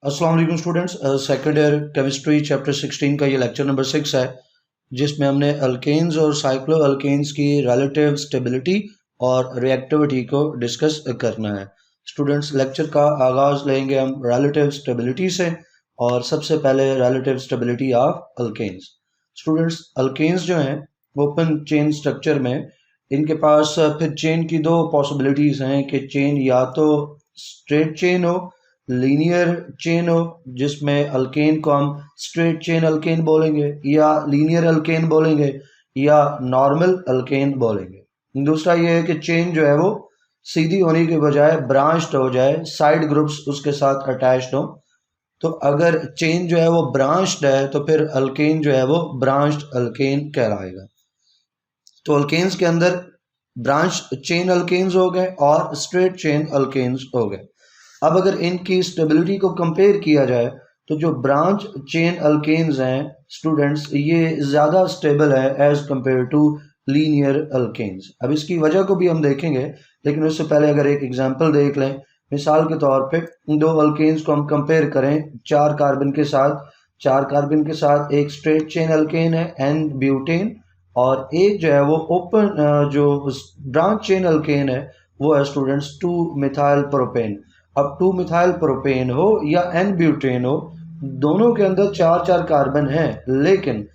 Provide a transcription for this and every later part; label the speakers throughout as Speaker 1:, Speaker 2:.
Speaker 1: अस्सलाम वालेकुम students. Second year chemistry chapter 16 का ये लेक्चर नंबर 6 है, जिसमें हमने अल्केन्स और साइक्लो अल्केन्स की रिलेटिव स्टेबिलिटी और रिएक्टिविटी को डिस्कस करना है। स्टूडेंट्स, लेक्चर का आगाज़ लेंगे हम रिलेटिव स्टेबिलिटी से, और सबसे पहले relative stability of alkanes. Students, alkanes जो हैं ओपन चेन स्ट्रक्चर में, इनके पास फिर चेन की दो पॉसिबिलिटीज़ हैं कि चेन या तो स्ट्रेट चेन हो, लीनियर चेन हो, जिसमें अल्केन को हम स्ट्रेट चेन अल्केन बोलेंगे, या लीनियर अल्केन बोलेंगे, या नॉर्मल अल्केन बोलेंगे। दूसरा ये है कि चेन जो है वो सीधी होने के बजाय ब्रांच्ड हो जाए, साइड ग्रुप्स उसके साथ अटैच्ड हो। तो अगर चेन जो है वो ब्रांच्ड है तो फिर अल्केन जो है वो ब्रांच्ड अल्केन कहलाएगा। तो अल्केन्स के अंदर ब्रांच चेन अल्केन्स हो गए और स्ट्रेट चेन अल्केन्स हो गए। अब अगर इनकी स्टेबिलिटी को कंपेयर किया जाए तो जो ब्रांच चेन अल्केन्स हैं स्टूडेंट्स, ये ज़्यादा स्टेबल है as compare to linear alkanes. अब इसकी वजह को भी हम देखेंगे, लेकिन उससे पहले अगर एक एग्जांपल देख लें। मिसाल के तौर पे दो अल्केन्स को हम कंपेयर करें 4 कार्बन के साथ एक स्ट्रेट चेन अल्केन है एन ब्यूटेन, और एक जो है वो ओपन जो ब्रांच चेन अल्केन है वो है स्टूडेंट्स 2 मिथाइल प्रोपेन। अब 2 मिथाइल प्रोपेन हो या एन ब्यूटेन हो, दोनों के अंदर 4 कार्बन हैं, लेकिन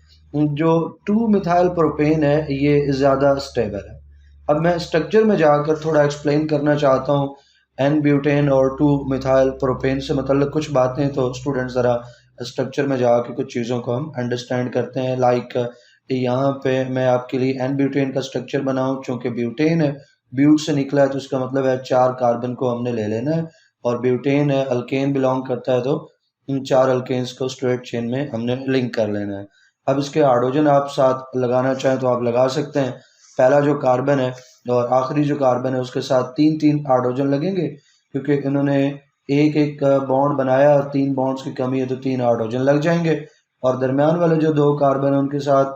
Speaker 1: जो 2 मिथाइल प्रोपेन है ये ज़्यादा स्टेबल है। अब मैं स्ट्रक्चर में जाकर थोड़ा एक्सप्लेन करना चाहता हूँ एन ब्यूटेन और 2 मिथाइल प्रोपेन से मतलब कुछ बातें। तो स्टूडेंट्स ज़रा स्ट्रक्चर में जाकर कुछ चीज़ों को हम अंडरस्टैंड करते हैं। लाइक यहाँ पे मैं आपके लिए एन ब्यूटेन का स्ट्रक्चर बनाऊँ, चूँकि ब्यूटेन है, ब्यूट से निकला है तो उसका मतलब है 4 कार्बन को हमने ले लेना है, और ब्यूटेन है, अल्केन बिलोंग करता है, तो इन 4 अल्केन्स को स्ट्रेट चेन में हमने लिंक कर लेना है। अब इसके हाइड्रोजन आप साथ लगाना चाहें तो आप लगा सकते हैं। पहला जो कार्बन है और आखिरी जो कार्बन है उसके साथ 3-3 हाइड्रोजन लगेंगे, क्योंकि इन्होंने एक एक बॉन्ड बनाया, 3 बॉन्ड्स की कमी है तो 3 हाइड्रोजन लग जाएंगे। और दरमियान वाले जो 2 कार्बन है उनके साथ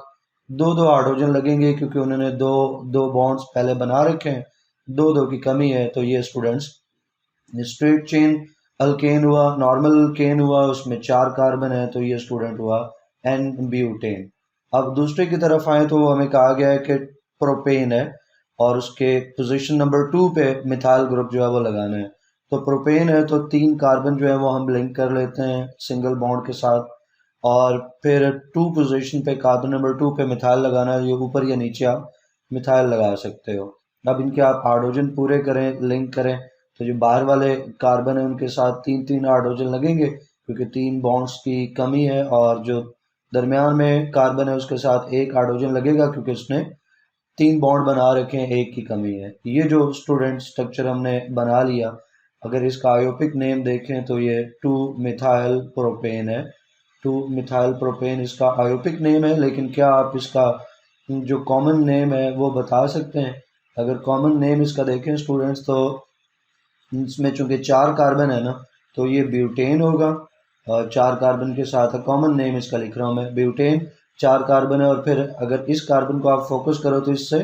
Speaker 1: 2-2 हाइड्रोजन लगेंगे, क्योंकि उन्होंने दो बॉन्ड्स पहले बना रखे हैं, 2-2 की कमी है। तो ये स्टूडेंट्स स्ट्रेट चेन अल्केन हुआ। नॉर्मल अल्केन हुआ, उसमें 4 कार्बन है, तो ये स्टूडेंट हुआ एन ब्यूटेन। अब दूसरे की तरफ आए तो हमें कहा गया है कि प्रोपेन है और उसके पोजीशन नंबर 2 पे मिथाइल ग्रुप जो है वो लगाना है। तो प्रोपेन है तो 3 कार्बन जो है वो हम लिंक कर लेते हैं सिंगल बॉन्ड के साथ, और फिर 2 पोजीशन पे कार्बन नंबर 2 पे मिथाइल लगाना है। ये ऊपर या नीचे आप मिथाइल लगा सकते हो। अब इनके आप हाइड्रोजन पूरे करें, लिंक करें, तो जो बाहर वाले कार्बन है उनके साथ 3-3 हाइड्रोजन लगेंगे, क्योंकि 3 बॉन्ड्स की कमी है, और जो दरमियान में कार्बन है उसके साथ 1 हाइड्रोजन लगेगा, क्योंकि उसने 3 बॉन्ड बना रखे हैं, 1 की कमी है। ये जो स्टूडेंट स्ट्रक्चर हमने बना लिया, अगर इसका आयोपिक नेम देखें तो ये 2 मिथाइल प्रोपेन है। 2 मिथाइल प्रोपेन इसका आयोपिक नेम है, लेकिन क्या आप इसका जो कॉमन नेम है वो बता सकते हैं? अगर कॉमन नेम इसका देखें स्टूडेंट्स, तो इसमें चूंकि 4 कार्बन है ना, तो ये ब्यूटेन होगा। और 4 कार्बन के साथ कॉमन नेम इसका लिख रहा हूँ मैं, ब्यूटेन। 4 कार्बन है, और फिर अगर इस कार्बन को आप फोकस करो तो इससे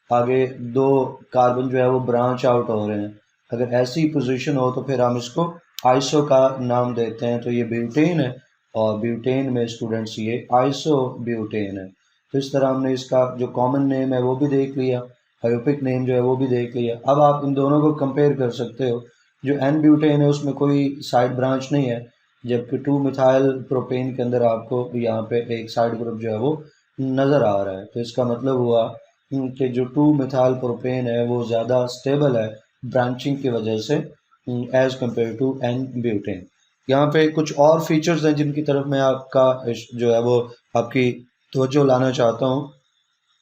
Speaker 1: आगे 2 कार्बन जो है वो ब्रांच आउट हो रहे हैं। अगर ऐसी पोजीशन हो तो फिर हम इसको आइसो का नाम देते हैं। तो ये ब्यूटेन है, और ब्यूटेन में स्टूडेंट्स ये आइसो ब्यूटेन है। तो इस तरह हमने इसका जो कॉमन नेम है वो भी देख लिया, आयोपिक नेम जो है वो भी देख लिया। अब आप इन दोनों को कंपेयर कर सकते हो। जो एन ब्यूटेन है उसमें कोई साइड ब्रांच नहीं है, जबकि 2 मिथाइल प्रोपेन के अंदर आपको यहाँ पे एक साइड ग्रुप जो है वो नज़र आ रहा है। तो इसका मतलब हुआ कि जो 2 मिथाइल प्रोपेन है वो ज़्यादा स्टेबल है ब्रांचिंग की वजह से as compare to n butane. यहाँ पे कुछ और फीचर्स हैं जिनकी तरफ मैं आपका जो है वो आपकी तवज्जो लाना चाहता हूँ।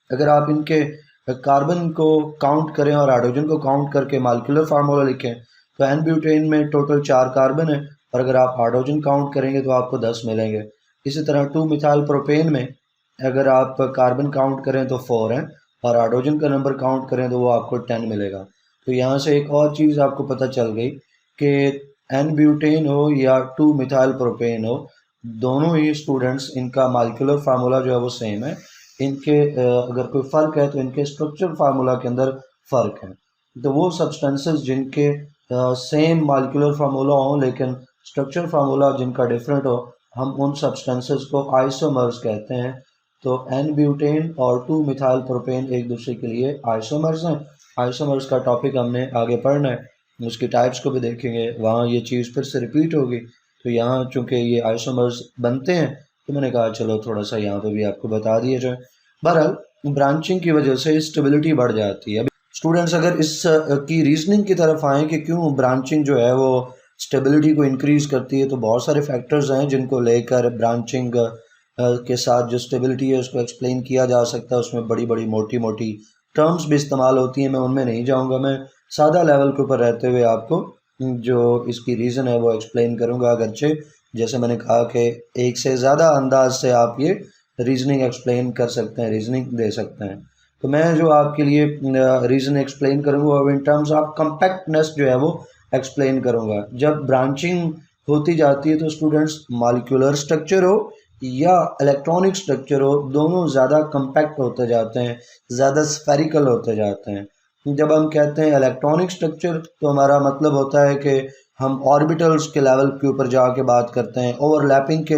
Speaker 1: अगर आप इनके कार्बन को काउंट करें और हाइड्रोजन को काउंट करके मालिक्यूलर फार्मूला लिखें, तो एन ब्यूटेन में टोटल 4 कार्बन है, और अगर आप हाइड्रोजन काउंट करेंगे तो आपको 10 मिलेंगे। इसी तरह 2 मिथाइल प्रोपेन में अगर आप कार्बन काउंट करें तो 4 हैं, और हाइड्रोजन का नंबर काउंट करें तो वो आपको 10 मिलेगा। तो यहाँ से एक और चीज़ आपको पता चल गई कि एन ब्यूटेन हो या 2 मिथाइल प्रोपेन हो, दोनों ही स्टूडेंट्स इनका मालिक्यूलर फार्मूला जो है वो सेम है। इनके अगर कोई फ़र्क है तो इनके स्ट्रक्चर फार्मूला के अंदर फ़र्क है। तो वो सब्सटेंसेस जिनके सेम मालिक्यूलर फार्मूला हों लेकिन स्ट्रक्चर फार्मूला जिनका डिफरेंट हो, हम उन सब्सटेंसेस को आइसोमर्स कहते हैं। तो एन ब्यूटेन और 2 मिथाइल प्रोपेन एक दूसरे के लिए आइसोमर्स हैं। आइसोमर्स का टॉपिक हमने आगे पढ़ना है, उसकी टाइप्स को भी देखेंगे, वहाँ ये चीज़ फिर से रिपीट होगी। तो यहाँ चूँकि ये आइसोमर्स बनते हैं तो मैंने कहा चलो थोड़ा सा यहाँ पे भी आपको बता दिया जाए। बहरहाल ब्रांचिंग की वजह से स्टेबिलिटी बढ़ जाती है। स्टूडेंट्स अगर इस की रीजनिंग की तरफ आएँ कि क्यों ब्रांचिंग जो है वो स्टेबिलिटी को इंक्रीज़ करती है, तो बहुत सारे फैक्टर्स हैं जिनको लेकर ब्रांचिंग के साथ जो स्टेबिलिटी है उसको एक्सप्लेन किया जा सकता है। उसमें बड़ी बड़ी मोटी मोटी टर्म्स भी इस्तेमाल होती हैं, मैं उनमें नहीं जाऊंगा। मैं सादा लेवल के ऊपर रहते हुए आपको जो इसकी रीज़न है वो एक्सप्लेन करूंगा। अगरचे जैसे मैंने कहा कि एक से ज़्यादा अंदाज से आप ये रीजनिंग एक्सप्लेन कर सकते हैं, रीजनिंग दे सकते हैं। तो मैं जो आपके लिए रीज़न एक्सप्लेन करूंगा वो इन टर्म्स ऑफ कम्पैक्टनेस जो है वो एक्सप्लेन करूंगा। जब ब्रांचिंग होती जाती है तो स्टूडेंट्स मॉलिक्यूलर स्ट्रक्चर हो या इलेक्ट्रॉनिक स्ट्रक्चर हो, दोनों ज़्यादा कम्पैक्ट होते जाते हैं, ज़्यादा स्फेरिकल होते जाते हैं। जब हम कहते हैं इलेक्ट्रॉनिक स्ट्रक्चर तो हमारा मतलब होता है कि हम ऑर्बिटल्स के लेवल के ऊपर जाके बात करते हैं, ओवरलैपिंग के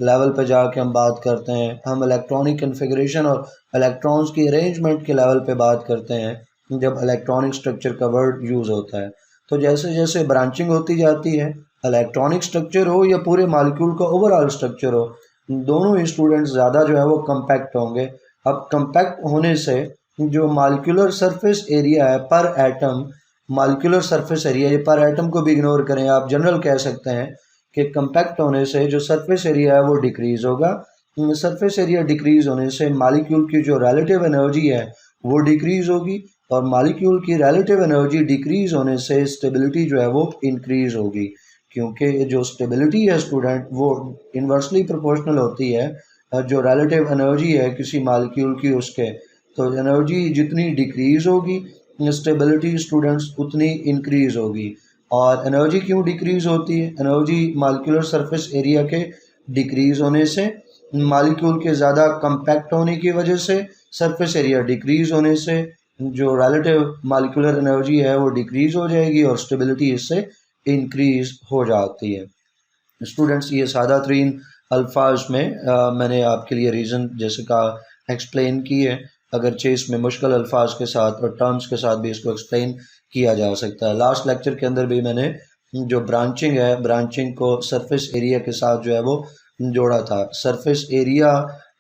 Speaker 1: लेवल पे जाके हम बात करते हैं, हम इलेक्ट्रॉनिक कन्फिग्रेशन और इलेक्ट्रॉन्स की अरेंजमेंट के लेवल पे बात करते हैं जब इलेक्ट्रॉनिक स्ट्रक्चर का वर्ड यूज़ होता है। तो जैसे जैसे ब्रांचिंग होती जाती है, इलेक्ट्रॉनिक स्ट्रक्चर हो या पूरे मॉलिक्यूल का ओवरऑल स्ट्रक्चर हो, दोनों ही स्टूडेंट्स ज़्यादा जो है वो कम्पैक्ट होंगे। अब कम्पैक्ट होने से जो मॉलिक्यूलर सरफेस एरिया है पर एटम, मॉलिक्यूलर सरफेस एरिया, ये पर एटम को भी इग्नोर करें, आप जनरल कह सकते हैं कि कम्पैक्ट होने से जो सरफेस एरिया है वो डिक्रीज़ होगा। सरफेस एरिया डिक्रीज़ होने से मॉलिक्यूल की जो रिलेटिव एनर्जी है वो डिक्रीज़ होगी, और मॉलिक्यूल की रिलेटिव एनर्जी डिक्रीज़ होने से स्टेबिलिटी जो है वो इंक्रीज़ होगी। क्योंकि जो स्टेबिलिटी है स्टूडेंट वो इन्वर्सली प्रोपोर्शनल होती है जो रिलेटिव एनर्जी है किसी मॉलिक्यूल की उसके। तो एनर्जी जितनी डिक्रीज़ होगी स्टेबिलिटी स्टूडेंट्स उतनी इंक्रीज़ होगी। और एनर्जी क्यों डिक्रीज़ होती है? एनर्जी मॉलिक्यूलर सरफेस एरिया के डिक्रीज़ होने से, मॉलिक्यूल के ज़्यादा कम्पैक्ट होने की वजह से, सरफेस एरिया डिक्रीज़ होने से जो रिलेटिव मॉलिक्यूलर एनर्जी है वो डिक्रीज़ हो जाएगी और स्टेबिलिटी इससे इंक्रीज़ हो जाती है। स्टूडेंट्स ये सादा तरीन अल्फाज में मैंने आपके लिए रीज़न जैसे कहा एक्सप्लेन की है, अगरचे इसमें मुश्किल अल्फाज के साथ और टर्म्स के साथ भी इसको एक्सप्लेन किया जा सकता है। लास्ट लेक्चर के अंदर भी मैंने जो ब्रांचिंग है, ब्रांचिंग को सरफेस एरिया के साथ जो है वो जोड़ा था। सरफेस एरिया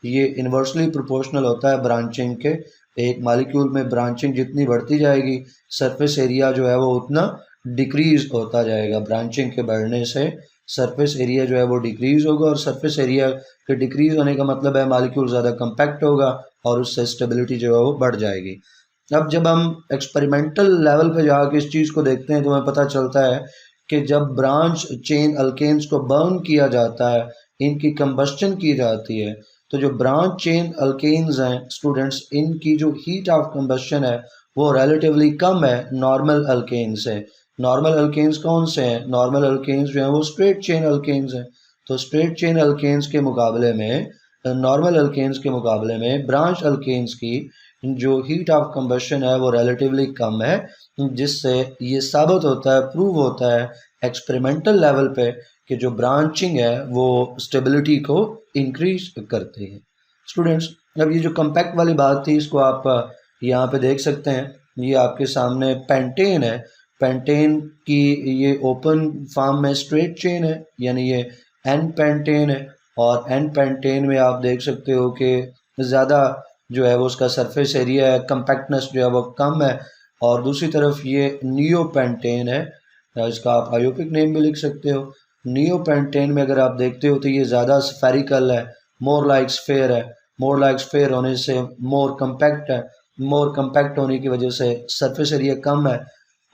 Speaker 1: ये इन्वर्सली प्रोपोर्शनल होता है ब्रांचिंग के। एक मॉलिक्यूल में ब्रांचिंग जितनी बढ़ती जाएगी सरफेस एरिया जो है वो उतना डिक्रीज़ होता जाएगा। ब्रांचिंग के बढ़ने से सरफेस एरिया जो है वो डिक्रीज़ होगा, और सरफेस एरिया के डिक्रीज़ होने का मतलब है मॉलिक्यूल ज़्यादा कम्पैक्ट होगा और उससे स्टेबिलिटी जो है वो बढ़ जाएगी। अब जब हम एक्सपेरिमेंटल लेवल पे जाकर इस चीज़ को देखते हैं तो हमें पता चलता है कि जब ब्रांच चेन अल्केन्स को बर्न किया जाता है, इनकी कंबस्टन की जाती है, तो जो ब्रांच चेन अल्केन्स हैं स्टूडेंट्स, इनकी जो हीट ऑफ कंबस्टन है वो रिलेटिवली कम है नॉर्मल अल्केन से। नॉर्मल अल्केन्स कौन से हैं? नॉर्मल अल्केन्स जो हैं वो स्ट्रेट चेन अल्केन्स हैं। तो स्ट्रेट चेन अल्केन्स के मुकाबले में, नॉर्मल अल्केन्स के मुकाबले में ब्रांच अल्केन्स की जो हीट ऑफ कंबस्टन है वो रिलेटिवली कम है, जिससे ये साबित होता है, प्रूव होता है एक्सपेरिमेंटल लेवल पे कि जो ब्रांचिंग है वो स्टेबिलिटी को इंक्रीज करती है। स्टूडेंट्स अब ये जो कम्पैक्ट वाली बात थी इसको आप यहाँ पे देख सकते हैं, ये आपके सामने पेंटेन है। पेंटेन की ये ओपन फॉर्म में स्ट्रेट चेन है, यानी ये एन पेंटेन है, और एन पेंटेन में आप देख सकते हो कि ज़्यादा जो है वो उसका सरफेस एरिया है, कम्पैक्टनेस जो है वो कम है। और दूसरी तरफ ये नियो पेंटेन है, इसका आप आयोपिक नेम भी लिख सकते हो। नियो पेंटेन में अगर आप देखते हो तो ये ज़्यादा स्फेरिकल है, मोर लाइक स्फेयर है। मोर लाइक स्फेयर होने से मोर कम्पैक्ट है, मोर कम्पैक्ट होने की वजह से सरफेस एरिया कम है,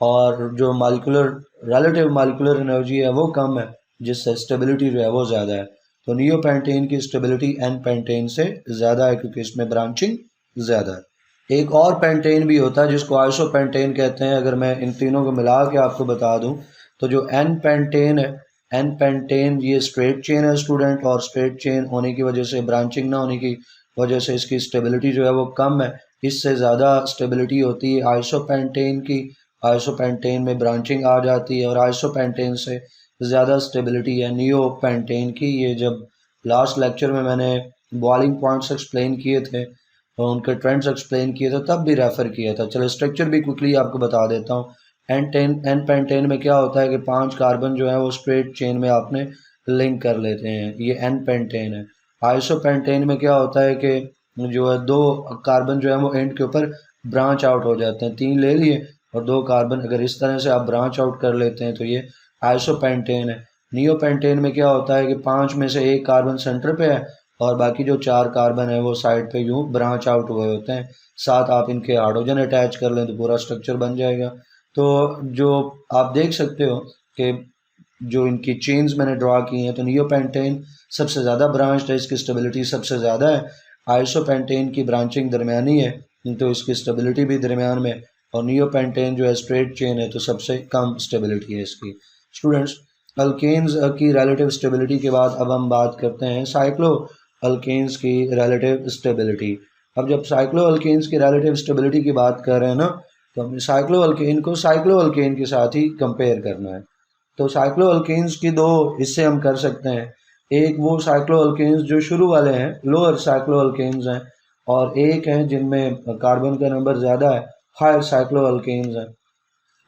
Speaker 1: और जो मॉलिक्यूलर रिलेटिव मॉलिक्यूलर एनर्जी है वो कम है, जिससे स्टेबिलिटी जो है वो ज़्यादा है। तो नियो पेंटेन की स्टेबिलिटी एन पेंटेन से ज़्यादा है क्योंकि इसमें ब्रांचिंग ज़्यादा है। एक और पेंटेन भी होता है जिसको आइसो पेंटेन कहते हैं। अगर मैं इन तीनों को मिला के आपको बता दूं तो जो एन पेंटेन है, एन पेंटेन ये स्ट्रेट चेन है स्टूडेंट, और स्ट्रेट चेन होने की वजह से, ब्रांचिंग ना होने की वजह से इसकी स्टेबिलिटी जो है वो कम है। इससे ज़्यादा स्टेबिलिटी होती है आइसो पेंटेन की। आइसोपेंटेन में ब्रांचिंग आ जाती है और आइसोपेंटेन से ज़्यादा स्टेबिलिटी है नियो पेंटेन की। ये जब लास्ट लेक्चर में मैंने बॉइलिंग पॉइंट्स एक्सप्लेन किए थे और उनके ट्रेंड्स एक्सप्लेन किए थे तब भी रेफ़र किया था। चलो स्ट्रक्चर भी क्विकली आपको बता देता हूँ। एन पेंटेन में क्या होता है कि 5 कार्बन जो है वो स्ट्रेट चेन में आपने लिंक कर लेते हैं, ये एन पेंटेन है। आइसोपेंटेन में क्या होता है कि जो है 2 कार्बन जो है वो एंड के ऊपर ब्रांच आउट हो जाते हैं, 3 ले लिए और 2 कार्बन अगर इस तरह से आप ब्रांच आउट कर लेते हैं तो ये आइसोपेंटेन है। नियोपेंटेन में क्या होता है कि 5 में से 1 कार्बन सेंटर पे है और बाकी जो 4 कार्बन है वो साइड पे यूं ब्रांच आउट हुए होते हैं। साथ आप इनके हाइड्रोजन अटैच कर लें तो पूरा स्ट्रक्चर बन जाएगा। तो जो आप देख सकते हो कि जो इनकी चेन्स मैंने ड्रा की हैं, तो नियोपेंटेन सबसे ज़्यादा ब्रांच्ड है, इसकी स्टेबिलिटी सबसे ज़्यादा है। आइसोपेंटेन की ब्रांचिंग दरमियानी है तो इसकी स्टेबिलिटी भी दरमियान में, और नियोपेंटेन जो है स्ट्रेट चेन है तो सबसे कम स्टेबिलिटी है इसकी। स्टूडेंट्स, अल्केन्स की रिलेटिव स्टेबिलिटी के बाद अब हम बात करते हैं साइक्लो अल्केन्स की रिलेटिव स्टेबिलिटी। अब जब साइक्लो अल्केन्स की रिलेटिव स्टेबिलिटी की बात कर रहे हैं ना, तो हमें साइक्लो अल्केन को साइक्लो अल्केन के साथ ही कंपेयर करना है। तो साइक्लो अल्केन्स की 2 हिस्से हम कर सकते हैं। एक वो साइक्लो अल्केन्स जो शुरू वाले हैं, लोअर साइक्लो अल्केन्स हैं, और एक हैं जिनमें कार्बन का नंबर ज़्यादा है, हायर साइक्लो अल्केन्स हैं।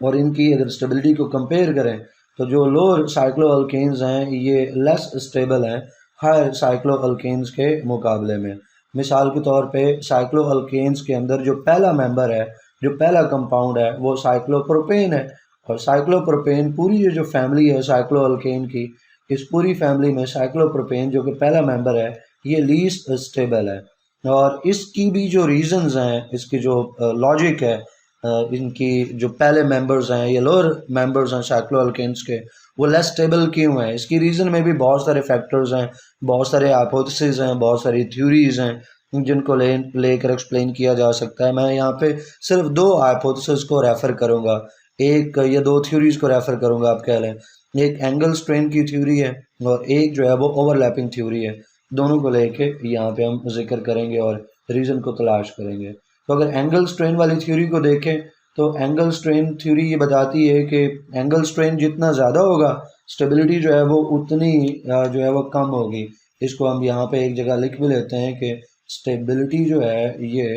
Speaker 1: और इनकी अगर स्टेबिलिटी को कंपेयर करें तो जो लोअर साइक्लो अल्केन्स हैं ये लेस स्टेबल हैं हायर साइक्लो अल्केन्स के मुकाबले में। मिसाल के तौर पे साइक्लो अल्केन्स के अंदर जो पहला मेंबर है, जो पहला कंपाउंड है, वो साइक्लोप्रोपेन है। और साइक्लोप्रोपेन पूरी ये जो फैमिली है साइक्लो अल्केन की, इस पूरी फैमिली में साइक्लोप्रोपेन जो कि पहला मेंबर है ये लीस्ट स्टेबल है। और इसकी भी जो रीजंस हैं, इसकी जो लॉजिक है, इनकी जो पहले मेंबर्स हैं, ये लोअर मेंबर्स हैं साइक्लो अल्केन्स के, वो लेस स्टेबल क्यों हैं? इसकी रीज़न में भी बहुत सारे फैक्टर्स हैं, बहुत सारे हाइपोथेसिस हैं, बहुत सारी थ्योरीज हैं जिनको लेकर एक्सप्लेन किया जा सकता है। मैं यहाँ पे सिर्फ 2 हाइपोथेसिस को रेफ़र करूँगा, एक या 2 थ्योरीज को रेफ़र करूँगा आप कह लें। एक एंगल स्ट्रेन की थ्योरी है और एक जो है वो ओवरलैपिंग थ्योरी है। दोनों को लेके यहाँ पे हम जिक्र करेंगे और रीज़न को तलाश करेंगे। तो अगर एंगल स्ट्रेन वाली थ्योरी को देखें तो एंगल स्ट्रेन थ्योरी ये बताती है कि एंगल स्ट्रेन जितना ज़्यादा होगा स्टेबिलिटी जो है वो उतनी जो है वो कम होगी। इसको हम यहाँ पे एक जगह लिख भी लेते हैं कि स्टेबिलिटी जो है ये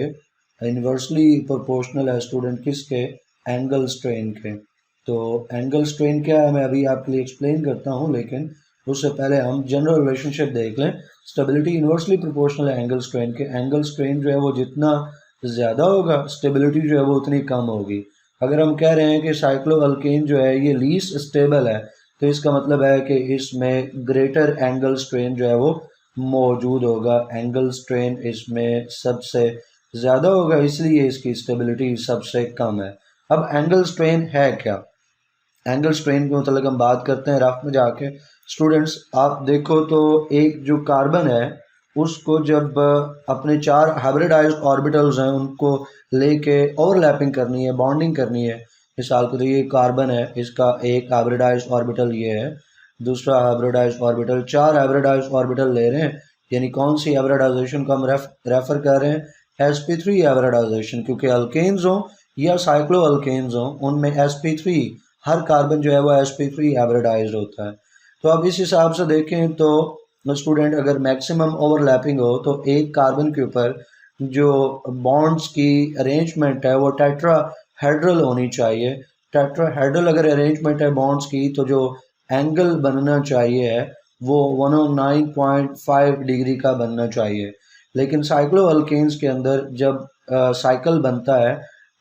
Speaker 1: इन्वर्सली प्रोपोर्शनल है स्टूडेंट किसके, एंगल स्ट्रेन के। तो एंगल स्ट्रेन क्या है मैं अभी आपके लिए एक्सप्लेन करता हूँ, लेकिन उससे पहले हम जनरल रिलेशनशिप देख लें। स्टेबिलिटी इन्वर्सली प्रोपोर्शनल है एंगल स्ट्रेन के। एंगल स्ट्रेन जो है वो जितना ज़्यादा होगा स्टेबिलिटी जो है वो उतनी कम होगी। अगर हम कह रहे हैं कि साइक्लो अल्केन जो है ये लीस्ट स्टेबल है तो इसका मतलब है कि इसमें ग्रेटर एंगल स्ट्रेन जो है वो मौजूद होगा। एंगल स्ट्रेन इसमें सबसे ज़्यादा होगा, इसलिए इसकी स्टेबिलिटी सबसे कम है। अब एंगल स्ट्रेन है क्या? एंगल स्ट्रेन के मतलब हम बात करते हैं रफ में जाके। स्टूडेंट्स, आप देखो तो एक जो कार्बन है उसको जब अपने 4 हाइब्रिडाइज्ड ऑर्बिटल्स हैं उनको लेके ओवरलैपिंग करनी है, बॉन्डिंग करनी है। मिसाल के लिए ये कार्बन है, इसका एक हाइब्रिडाइज्ड ऑर्बिटल ये है, दूसरा हाइब्रिडाइज्ड ऑर्बिटल, 4 हाइब्रिडाइज्ड ऑर्बिटल ले रहे हैं। यानी कौन सी हाइब्रिडाइजेशन को हम रेफर कर रहे हैं? sp3 हाइब्रिडाइजेशन, क्योंकि अल्केन्स हो या साइक्लो अल्केन्स हो उनमें sp3, हर कार्बन जो है वो sp3 हाइब्रिडाइज्ड होता है। तो अब इस हिसाब से देखें तो स्टूडेंट अगर मैक्सिमम ओवरलैपिंग हो तो एक कार्बन के ऊपर जो बॉन्ड्स की अरेंजमेंट है वो टेट्राहेड्रल होनी चाहिए। टेट्राहेड्रल अगर अरेंजमेंट है बॉन्ड्स की तो जो एंगल बनना चाहिए है वो 109.5 डिग्री का बनना चाहिए। लेकिन साइक्लो अल्केन्स के अंदर जब साइकिल बनता है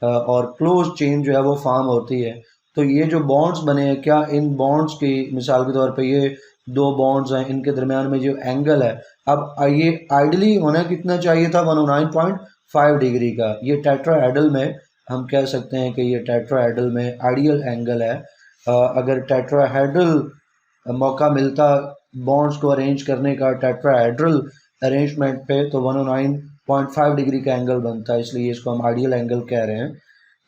Speaker 1: और क्लोज चेन जो है वो फॉर्म होती है तो ये जो बॉन्ड्स बने हैं, क्या इन बॉन्ड्स की मिसाल के तौर पे ये 2 बॉन्ड्स हैं, इनके दरमियान में जो एंगल है, अब ये आइडली होना कितना चाहिए था? 109.5 डिग्री का। ये टेट्राहेड्रल में हम कह सकते हैं कि ये टेट्राहेड्रल में आइडियल एंगल है। अगर टेट्राहेड्रल मौका मिलता बॉन्ड्स को अरेंज करने का टेट्राहेड्रल अरेंजमेंट पे तो 109.5 डिग्री का एंगल बनता है, इसलिए इसको हम आइडियल एंगल कह रहे हैं।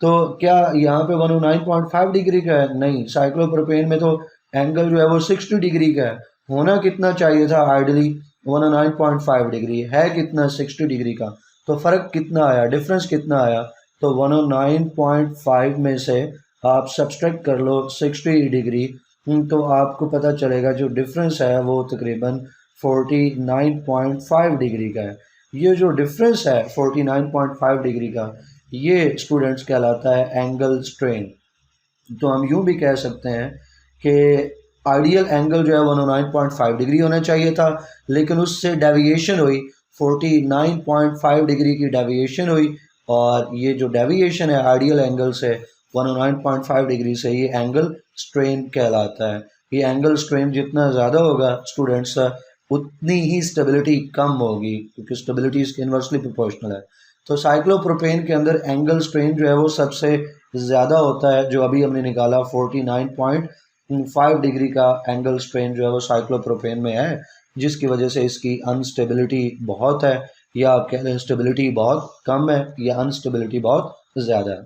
Speaker 1: तो क्या यहाँ पे 109.5 डिग्री का है? नहीं, साइक्लोप्रोपेन में तो एंगल जो है वो 60 डिग्री का है। होना कितना चाहिए था आइडली? 109.5 डिग्री है, कितना? 60 डिग्री का। तो फ़र्क कितना आया, डिफरेंस कितना आया? तो 109.5 में से आप सब्सट्रैक्ट कर लो 60 डिग्री तो आपको पता चलेगा जो डिफरेंस है वो तकरीबन 49.5 डिग्री का है। ये जो डिफरेंस है 49.5 डिग्री का, ये स्टूडेंट्स कहलाता है एंगल स्ट्रेन। तो हम यूं भी कह सकते हैं कि आइडियल एंगल जो है 109.5 डिग्री होना चाहिए था, लेकिन उससे डेविएशन हुई, 49.5 डिग्री की डेविएशन हुई, और ये जो डेविएशन है आइडियल एंगल से 109.5 डिग्री से, ये एंगल स्ट्रेन कहलाता है। ये एंगल स्ट्रेन जितना ज़्यादा होगा स्टूडेंट्स, उतनी ही स्टेबिलिटी कम होगी, क्योंकि स्टेबिलिटी इसके इन्वर्सली प्रोपोर्शनल है। तो साइक्लोप्रोपेन के अंदर एंगल स्ट्रेन जो है वो सबसे ज़्यादा होता है, जो अभी हमने निकाला 49.5 डिग्री का एंगल स्ट्रेन जो है वो साइक्लोप्रोपेन में है, जिसकी वजह से इसकी अनस्टेबिलिटी बहुत है, या आप कह लें स्टेबिलिटी बहुत कम है, या अनस्टेबिलिटी बहुत ज़्यादा है।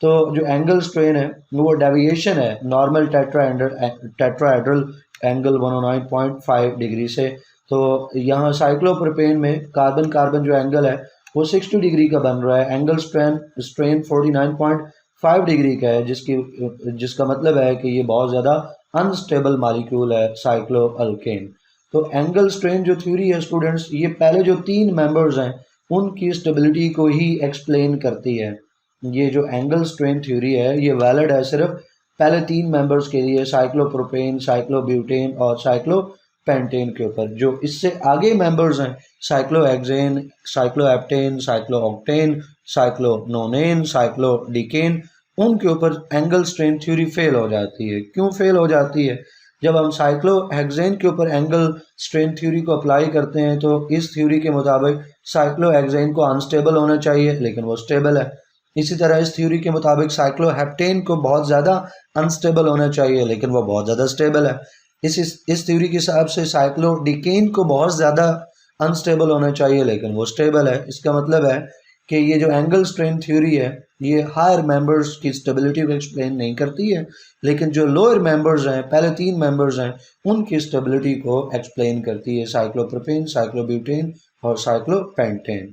Speaker 1: तो जो एंगल स्ट्रेन है वो डेविएशन है नॉर्मल टेट्राहेड्रल एंगल 109.5 डिग्री से। तो यहाँ साइक्लोप्रोपेन में कार्बन कार्बन जो एंगल है वो 60 डिग्री का बन रहा है, एंगल स्ट्रेन 49.5 डिग्री का है, जिसका मतलब है कि ये बहुत ज़्यादा अनस्टेबल मॉलिक्यूल है साइक्लोअल्केन। तो एंगल स्ट्रेन जो थ्योरी है स्टूडेंट्स, ये पहले जो 3 मेंबर्स हैं उनकी स्टेबिलिटी को ही एक्सप्लेन करती है। ये जो एंगल स्ट्रेन थ्योरी है ये वैलिड है सिर्फ पहले 3 मेंबर्स के लिए, साइक्लोप्रोपेन, साइक्लोब्यूटेन और साइक्लोपेंटेन के ऊपर। जो इससे आगे मेंबर्स हैं, साइक्लोहेक्सेन, साइक्लोहेप्टेन, साइक्लोऑक्टेन, साइक्लोनोनेन, साइक्लोडिकेन, उनके ऊपर एंगल स्ट्रेन थ्योरी फेल हो जाती है। क्यों फेल हो जाती है? जब हम साइक्लोहेक्सेन के ऊपर एंगल स्ट्रेन थ्योरी को अप्लाई करते हैं तो इस थ्योरी के मुताबिक साइक्लोहेक्सेन को अनस्टेबल होना चाहिए, लेकिन वो स्टेबल है। इसी तरह इस थ्योरी के मुताबिक साइक्लोहेप्टेन को बहुत ज़्यादा अनस्टेबल होना चाहिए, लेकिन वो बहुत ज़्यादा स्टेबल है। इस थ्योरी के हिसाब से साइक्लोडिकेन को बहुत ज़्यादा अनस्टेबल होना चाहिए, लेकिन वो स्टेबल है। इसका मतलब है कि ये जो एंगल स्ट्रेन थ्योरी है ये हायर मेंबर्स की स्टेबिलिटी को एक्सप्लेन नहीं करती है, लेकिन जो लोअर मेंबर्स हैं, पहले 3 मेंबर्स हैं, उनकी स्टेबिलिटी को एक्सप्लेन करती है, साइक्लोप्रोपेन, साइक्लोब्यूटेन और साइक्लोपेंटेन।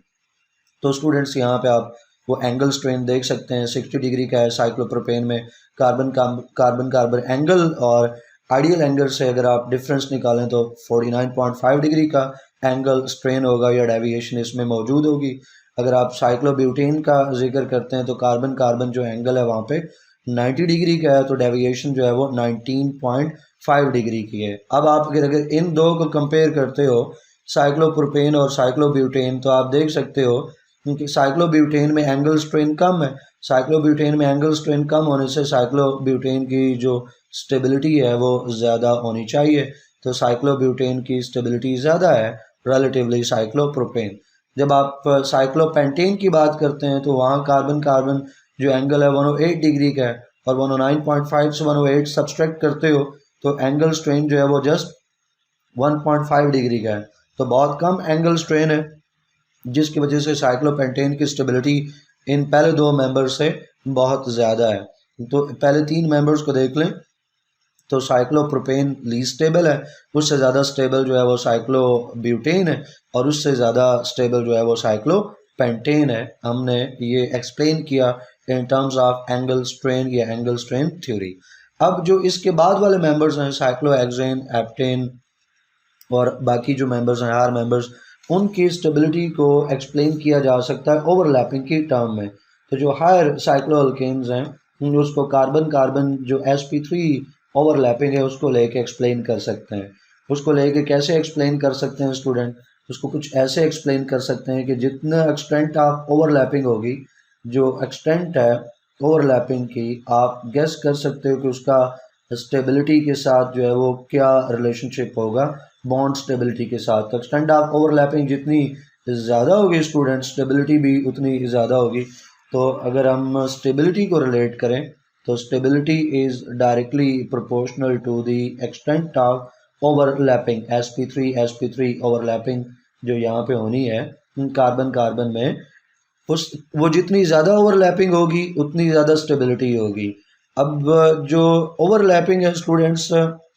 Speaker 1: तो स्टूडेंट्स यहाँ पे आप वो एंगल स्ट्रेन देख सकते हैं, 60 डिग्री का है साइक्लोप्रोपेन में कार्बन कार्बन कार्बन एंगल, और आइडियल एंगल से अगर आप डिफरेंस निकालें तो 49.5 डिग्री का एंगल स्ट्रेन होगा या डेविएशन इसमें मौजूद होगी। अगर आप साइक्लोब्यूटेन का जिक्र करते हैं तो कार्बन कार्बन जो एंगल है वहाँ पे 90 डिग्री का है, तो डेविएशन जो है वो 19.5 डिग्री की है। अब आप अगर इन दो को कंपेयर करते हो, साइक्लोप्रोपेन और साइक्लोब्यूटेन, तो आप देख सकते हो क्योंकि साइक्लोब्यूटेन में एंगल स्ट्रेन कम है। साइक्लोब्यूटेन में एंगल स्ट्रेन कम होने से साइक्लोब्यूटेन की जो स्टेबिलिटी है वो ज़्यादा होनी चाहिए, तो साइक्लोब्यूटेन की स्टेबिलिटी ज़्यादा है रिलेटिवली साइक्लोप्रोपेन। जब आप साइक्लोपेंटेन की बात करते हैं तो वहाँ कार्बन कार्बन जो एंगल है 108 डिग्री का है, और 109.5 से 108 सब्सट्रैक्ट करते हो तो एंगल स्ट्रेन जो है वो जस्ट 1.5 डिग्री का है, तो बहुत कम एंगल स्ट्रेन है, जिसकी वजह से साइक्लोपेंटेन की स्टेबिलिटी इन पहले 2 मेंबर्स से बहुत ज़्यादा है। तो पहले 3 मेंबर्स को देख लें तो साइक्लोप्रोपेन लीस्ट स्टेबल है, उससे ज़्यादा स्टेबल जो है वो साइक्लोब्यूटेन है, और उससे ज़्यादा स्टेबल जो है वो साइक्लोपेंटेन है। हमने ये एक्सप्लेन किया in terms of angle strain या एंगल स्ट्रेन थ्योरी। अब जो इसके बाद वाले मेंबर्स हैं, साइक्लोहेक्सेन, हेप्टेन और बाकी जो मेंबर्स हैं, हायर मेंबर्स, उनकी स्टेबिलिटी को एक्सप्लेन किया जा सकता है ओवरलैपिंग की टर्म में। तो जो हायर साइक्लोअल्केन्स हैं उसको कार्बन कार्बन जो sp3 ओवरलैपिंग है उसको लेके एक्सप्लेन कर सकते हैं। उसको लेके कैसे एक्सप्लेन कर सकते हैं स्टूडेंट? उसको कुछ ऐसे एक्सप्लेन कर सकते हैं कि जितना एक्सटेंट ऑफ ओवरलैपिंग होगी, जो एक्सटेंट है ओवरलैपिंग की, आप गेस कर सकते हो कि उसका स्टेबिलिटी के साथ जो है वो क्या रिलेशनशिप होगा बॉन्ड स्टेबिलिटी के साथ। तो एक्सटेंट ऑफ ओवरलैपिंग जितनी ज़्यादा होगी स्टूडेंट, स्टेबिलिटी भी उतनी ज़्यादा होगी। तो अगर हम स्टेबिलिटी को रिलेट करें तो stability is directly proportional to the extent of overlapping, sp3 overlapping जो यहाँ पे होनी है कार्बन कार्बन में, वो जितनी ज़्यादा ओवरलैपिंग होगी उतनी ज़्यादा स्टेबिलिटी होगी। अब जो ओवरलैपिंग है स्टूडेंट्स,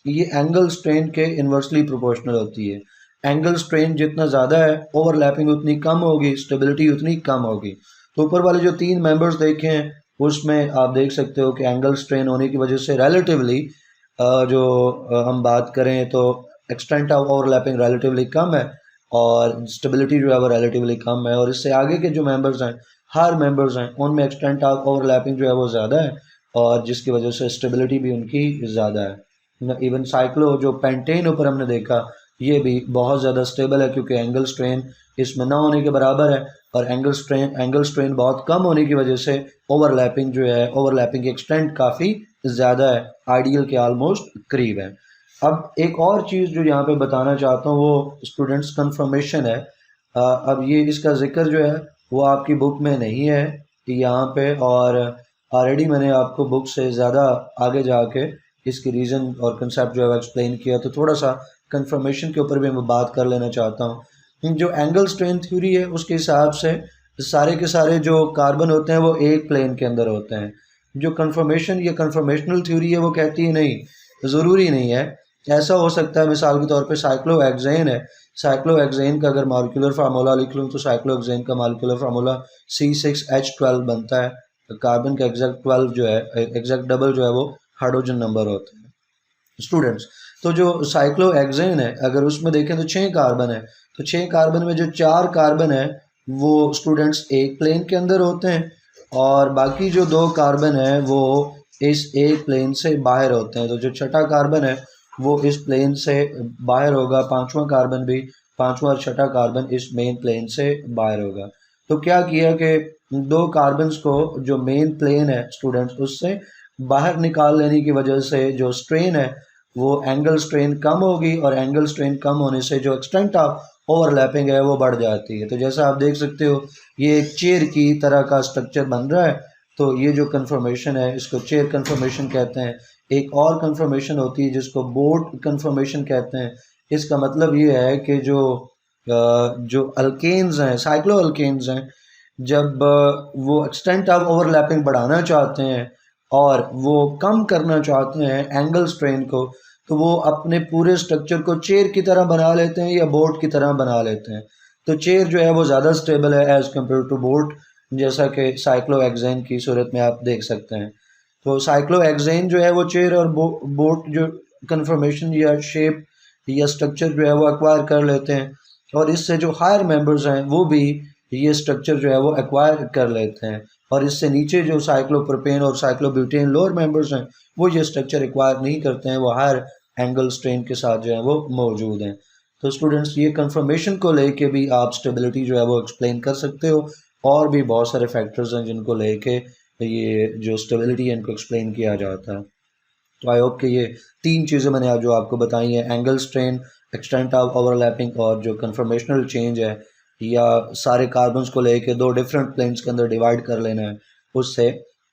Speaker 1: ये एंगल स्ट्रेन के इन्वर्सली प्रोपोर्शनल होती है। एंगल स्ट्रेन जितना ज़्यादा है ओवरलैपिंग उतनी कम होगी, स्टेबिलिटी उतनी कम होगी। तो ऊपर वाले जो 3 मेंबर्स देखे हैं उसमें आप देख सकते हो कि एंगल स्ट्रेन होने की वजह से रिलेटिवली जो हम बात करें तो एक्सटेंट ऑफ ओवरलैपिंग रिलेटिवली कम है और स्टेबिलिटी जो है वो रिलेटिवली कम है, और इससे आगे के जो मेंबर्स हैं, हर मेंबर्स हैं, उनमें एक्सटेंट ऑफ ओवरलैपिंग जो है वो ज़्यादा है और जिसकी वजह से स्टेबिलिटी भी उनकी ज़्यादा है। इवन साइक्लो जो पेंटेन ऊपर हमने देखा, ये भी बहुत ज़्यादा स्टेबल है क्योंकि एंगल स्ट्रेन इसमें ना होने के बराबर है, और एंगल स्ट्रेन बहुत कम होने की वजह से ओवरलैपिंग जो है, ओवरलैपिंग की एक्सटेंट काफ़ी ज़्यादा है, आइडियल के ऑलमोस्ट करीब है। अब एक और चीज़ जो यहाँ पे बताना चाहता हूँ वो स्टूडेंट्स कंफर्मेशन है। अब ये इसका जिक्र जो है वो आपकी बुक में नहीं है यहाँ पे, और ऑलरेडी मैंने आपको बुक से ज़्यादा आगे जाके इसकी रीज़न और कंसेप्ट जो है एक्सप्लेन किया, तो थोड़ा सा कंफर्मेशन के ऊपर भी मैं बात कर लेना चाहता हूँ। जो एंगल स्ट्रेन थ्योरी है उसके हिसाब से सारे के सारे जो कार्बन होते हैं वो एक प्लेन के अंदर होते हैं। जो कंफर्मेशन या कंफर्मेशनल थ्योरी है वो कहती है नहीं, ज़रूरी नहीं है, ऐसा हो सकता है मिसाल के तौर पे साइक्लोहेक्सेन है, साइक्लोहेक्सेन का अगर मॉलिक्यूलर फार्मूला लिख लूँ तो साइक्लोहेक्सेन का मॉलिक्यूलर फार्मूला C6H12 बनता है, तो कार्बन का एग्जैक्ट 12 जो है, एग्जैक्ट डबल जो है वो हाइड्रोजन नंबर होता है स्टूडेंट्स। तो जो साइक्लोहेक्सेन है अगर उसमें देखें तो 6 कार्बन है, तो 6 कार्बन में जो 4 कार्बन है वो स्टूडेंट्स एक प्लेन के अंदर होते हैं, और बाकी जो 2 कार्बन है वो इस एक प्लेन से बाहर होते हैं। तो जो छठा कार्बन है वो इस प्लेन से बाहर होगा, पांचवा कार्बन भी, पांचवा और छठा कार्बन इस मेन प्लेन से बाहर होगा। तो क्या किया कि 2 कार्बन्स को जो मेन प्लेन है स्टूडेंट्स उससे बाहर निकाल लेने की वजह से जो स्ट्रेन है वो एंगल स्ट्रेन कम होगी, और एंगल स्ट्रेन कम होने से जो एक्सटेंट ऑफ ओवरलैपिंग है वो बढ़ जाती है। तो जैसा आप देख सकते हो ये एक चेयर की तरह का स्ट्रक्चर बन रहा है, तो ये जो कन्फर्मेशन है इसको चेयर कन्फर्मेशन कहते हैं। एक और कन्फर्मेशन होती है जिसको बोट कन्फर्मेशन कहते हैं। इसका मतलब ये है कि जो अल्केन्स हैं, साइक्लो अल्केन्स हैं, जब वो एक्सटेंट ऑफ ओवरलैपिंग बढ़ाना चाहते हैं और वो कम करना चाहते हैं एंगल स्ट्रेन को, तो वो अपने पूरे स्ट्रक्चर को चेयर की तरह बना लेते हैं या बोट की तरह बना लेते हैं। तो चेयर जो है वो ज़्यादा स्टेबल है एज़ कम्पेयर टू बोट, जैसा कि साइक्लोहेक्सेन की सूरत में आप देख सकते हैं। तो साइक्लोहेक्सेन जो है वो चेयर और बोट जो कन्फर्मेशन या शेप या स्ट्रक्चर जो है वो एक्वायर कर लेते हैं, और इससे जो हायर मेंबर्स हैं वो भी ये स्ट्रक्चर जो है वो एक्वायर कर लेते हैं, और इससे नीचे जो साइक्लोप्रोपेन और साइक्लोब्यूटेन लोअर मेंबर्स हैं वो ये स्ट्रक्चर एक्वायर नहीं करते हैं, वो हायर एंगल स्ट्रेन के साथ जो है वो मौजूद हैं। तो स्टूडेंट्स ये कंफर्मेशन को लेके भी आप स्टेबिलिटी जो है वो एक्सप्लेन कर सकते हो, और भी बहुत सारे फैक्टर्स हैं जिनको लेके ये जो स्टेबिलिटी है इनको एक्सप्लेन किया जाता है। तो आई होप कि ये 3 चीज़ें मैंने आज जो आपको बताई हैं, angle strain, extent of overlapping और जो कन्फर्मेशनल चेंज है, या सारे कार्बन्स को लेके 2 डिफरेंट प्लेन्स के अंदर डिवाइड कर लेना है, उससे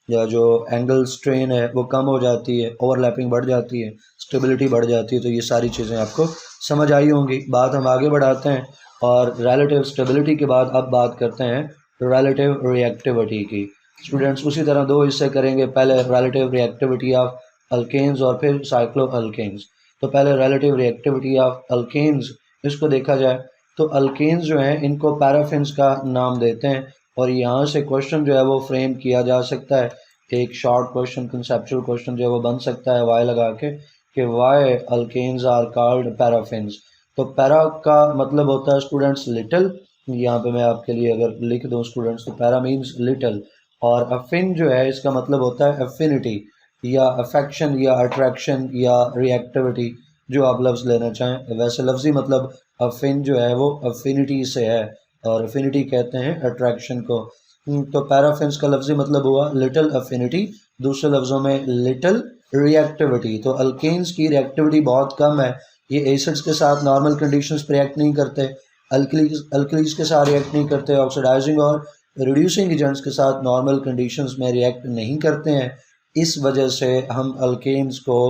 Speaker 1: या जो एंगल स्ट्रेन है वो कम हो जाती है, ओवरलैपिंग बढ़ जाती है, स्टेबिलिटी बढ़ जाती है। तो ये सारी चीज़ें आपको समझ आई होंगी। बात हम आगे बढ़ाते हैं और रिलेटिव स्टेबिलिटी के बाद अब बात करते हैं रिलेटिव रिएक्टिविटी की। स्टूडेंट्स उसी तरह 2 हिस्से करेंगे, पहले रिलेटिव रिएक्टिविटी ऑफ अल्केन्स और फिर साइक्लो अल्केन्स। तो पहले रिलेटिव रिएक्टिविटी ऑफ अल्केन्स, इसको देखा जाए तो अल्केन्स जो हैं इनको पैराफिन्स का नाम देते हैं, और यहाँ से क्वेश्चन जो है वो फ्रेम किया जा सकता है। एक शॉर्ट क्वेश्चन, कंसेप्चुअल क्वेश्चन जो है वो बन सकता है वाई लगा के, कि why alkanes are called paraffins. तो पैरा का मतलब होता है स्टूडेंट्स लिटिल, यहाँ पे मैं आपके लिए अगर लिख दूँ स्टूडेंट्स तो पैरा मीन्स लिटिल, और अफिन जो है इसका मतलब होता है अफिनिटी या अफेक्शन या अट्रैक्शन या रिएक्टिविटी, जो आप लफ्ज़ लेना चाहें। वैसे लफ्ज़ी मतलब अफिन जो है वो अफिनिटी से है, और अफिनिटी कहते हैं अट्रैक्शन को। तो पैराफिन्स का लफ्ज़ी मतलब हुआ लिटिल अफिनिटी, दूसरे लफ्ज़ों में लिटिल रिएक्टिविटी। तो अल्केन्स की रिएक्टिविटी बहुत कम है, ये एसिड्स के साथ नॉर्मल कंडीशंस पर रिएक्ट नहीं करते, अल्कलीज के साथ रिएक्ट नहीं करते, ऑक्सीडाइजिंग और रिड्यूसिंग एजेंट्स के साथ नॉर्मल कंडीशंस में रिएक्ट नहीं करते हैं। इस वजह से हम अल्केन्स को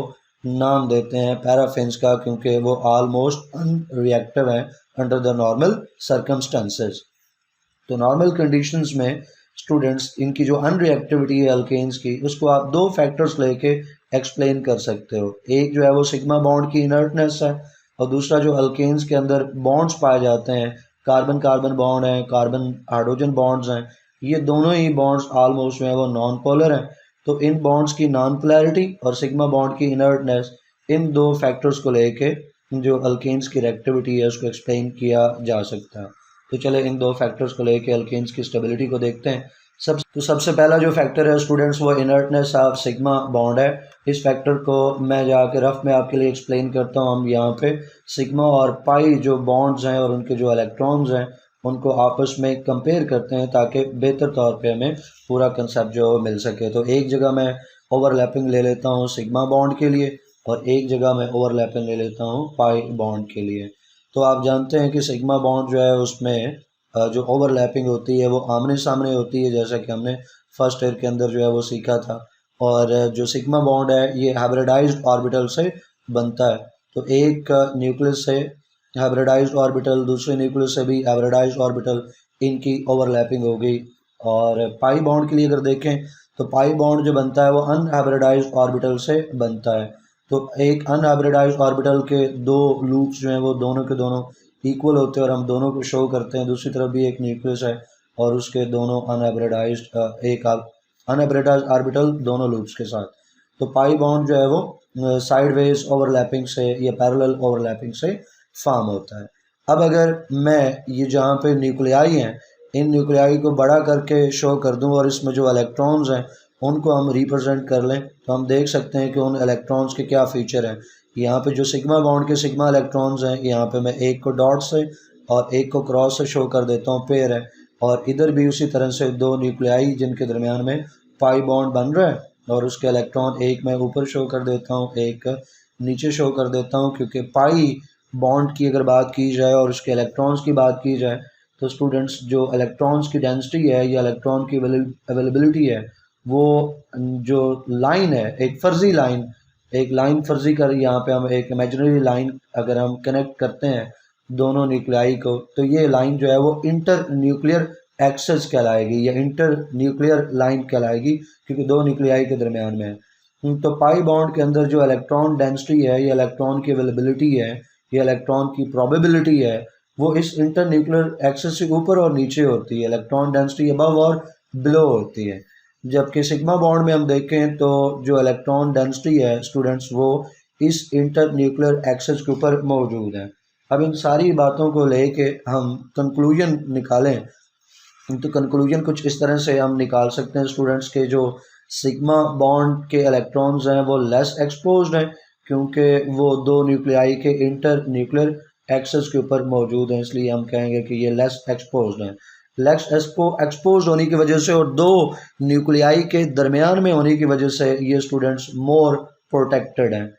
Speaker 1: नाम देते हैं पैराफिन्स का, क्योंकि वो ऑलमोस्ट अनरिएक्टिव हैं अंडर द नॉर्मल सर्कमस्टेंसेस। तो नॉर्मल कंडीशंस में स्टूडेंट्स इनकी जो अनरिएक्टिविटी है अल्केन्स की, उसको आप 2 फैक्टर्स लेके एक्सप्लेन कर सकते हो। एक जो है वो सिग्मा बॉन्ड की इनर्टनेस है, और दूसरा जो अल्केन्स के अंदर बॉन्ड्स पाए जाते हैं, कार्बन कार्बन बॉन्ड हैं, कार्बन हाइड्रोजन बॉन्ड्स हैं, ये दोनों ही बॉन्ड्स ऑलमोस्ट जो है वो नॉन पोलर हैं। तो इन बॉन्ड्स की नॉन पोलैरिटी और सिग्मा बॉन्ड की इनर्टनेस, इन दो फैक्टर्स को लेके जो अल्केन्स की रिएक्टिविटी है उसको एक्सप्लेन किया जा सकता है। तो चले इन दो फैक्टर्स को लेके अल्केन्स की स्टेबिलिटी को देखते हैं। सबसे पहला जो फैक्टर है स्टूडेंट्स वो इनर्टनेस ऑफ सिग्मा बॉन्ड है। इस फैक्टर को मैं जाके रफ में आपके लिए एक्सप्लेन करता हूँ। हम यहाँ पे सिग्मा और पाई जो बॉन्ड्स हैं और उनके जो इलेक्ट्रॉन्स हैं उनको आपस में कंपेयर करते हैं ताकि बेहतर तौर पे हमें पूरा कंसेप्ट जो मिल सके। तो एक जगह मैं ओवरलैपिंग ले लेता हूँ सिग्मा बॉन्ड के लिए और एक जगह मैं ओवरलैपिंग ले लेता हूँ पाई बॉन्ड के लिए। तो आप जानते हैं कि सिग्मा बॉन्ड जो है उसमें जो ओवरलैपिंग होती है वो आमने सामने होती है, जैसा कि हमने फर्स्ट ईयर के अंदर जो है वो सीखा था। और जो सिग्मा बॉन्ड है ये हाइब्रिडाइज्ड ऑर्बिटल से बनता है। तो एक न्यूक्लियस से हाइब्रिडाइज्ड ऑर्बिटल, दूसरे न्यूक्लियस से भी हाइब्रिडाइज्ड ऑर्बिटल, इनकी ओवरलैपिंग हो गई। और पाई बॉन्ड के लिए अगर देखें तो पाई बॉन्ड जो बनता है वो अनहाइब्रिडाइज्ड ऑर्बिटल से बनता है। तो एक अनहाइब्रिडाइज्ड ऑर्बिटल के दो लूप्स जो हैं वो दोनों के दोनों इक्वल होते हैं और हम दोनों को शो करते हैं। दूसरी तरफ भी एक न्यूक्लियस है और उसके दोनों अनहाइब्रिडाइज्ड ऑर्बिटल दोनों लूप्स के साथ। तो पाई बॉन्ड जो है वो साइडवेज ओवरलैपिंग से या पैरेलल ओवरलैपिंग से फॉर्म होता है। अब अगर मैं ये जहाँ पे न्यूक्लियाई हैं इन न्यूक्लियाई को बड़ा करके शो कर दूँ और इसमें जो इलेक्ट्रॉन्स हैं उनको हम रिप्रेजेंट कर लें तो हम देख सकते हैं कि उन इलेक्ट्रॉन्स के क्या फ़ीचर हैं। यहाँ पे जो सिग्मा बॉन्ड के सिग्मा इलेक्ट्रॉन्स हैं यहाँ पे मैं एक को डॉट से और एक को क्रॉस से शो कर देता हूँ, पेयर है। और इधर भी उसी तरह से दो न्यूक्लियाई जिनके दरमियान में पाई बॉन्ड बन रहा है और उसके इलेक्ट्रॉन एक मैं ऊपर शो कर देता हूँ, एक नीचे शो कर देता हूँ। क्योंकि पाई बॉन्ड की अगर बात की जाए और उसके इलेक्ट्रॉन्स की बात की जाए तो स्टूडेंट्स जो इलेक्ट्रॉन्स की डेंसिटी है या इलेक्ट्रॉन की अवेलेबिलिटी है वो जो लाइन है एक लाइन फर्जी कर, यहाँ पे हम एक इमेजिनरी लाइन अगर हम कनेक्ट करते हैं दोनों न्यूक्लियाई को तो ये लाइन जो है वो इंटर न्यूक्लियर एक्सेस कहलाएगी या इंटर न्यूक्लियर लाइन कहलाएगी क्योंकि दो न्यूक्लियाई के दरमियान में है। तो पाई बॉन्ड के अंदर जो इलेक्ट्रॉन डेंसिटी है या इलेक्ट्रॉन की अवेलेबिलिटी है या इलेक्ट्रॉन की प्रोबेबिलिटी है वो इस इंटर न्यूक्लियर एक्सेस से ऊपर और नीचे होती है। इलेक्ट्रॉन डेंसिटी अबव और बिलो होती है। जबकि सिग्मा बॉन्ड में हम देखें तो जो इलेक्ट्रॉन डेंसिटी है स्टूडेंट्स वो इस इंटर न्यूक्लियर एक्सेस के ऊपर मौजूद है। अब इन सारी बातों को लेके हम कंक्लूजन निकालें तो कंक्लूजन कुछ इस तरह से हम निकाल सकते हैं स्टूडेंट्स के जो सिग्मा बॉन्ड के इलेक्ट्रॉन्स हैं वो लेस एक्सपोज्ड हैं क्योंकि वो दो न्यूक्लियाई के इंटर न्यूक्लियर एक्सेस के ऊपर मौजूद हैं, इसलिए हम कहेंगे कि ये लेस एक्सपोज्ड हैं। लेस एक्सपोज होने की वजह से और दो न्यूक्लियाई के दरमियान में होने की वजह से ये स्टूडेंट्स मोर प्रोटेक्टेड हैं।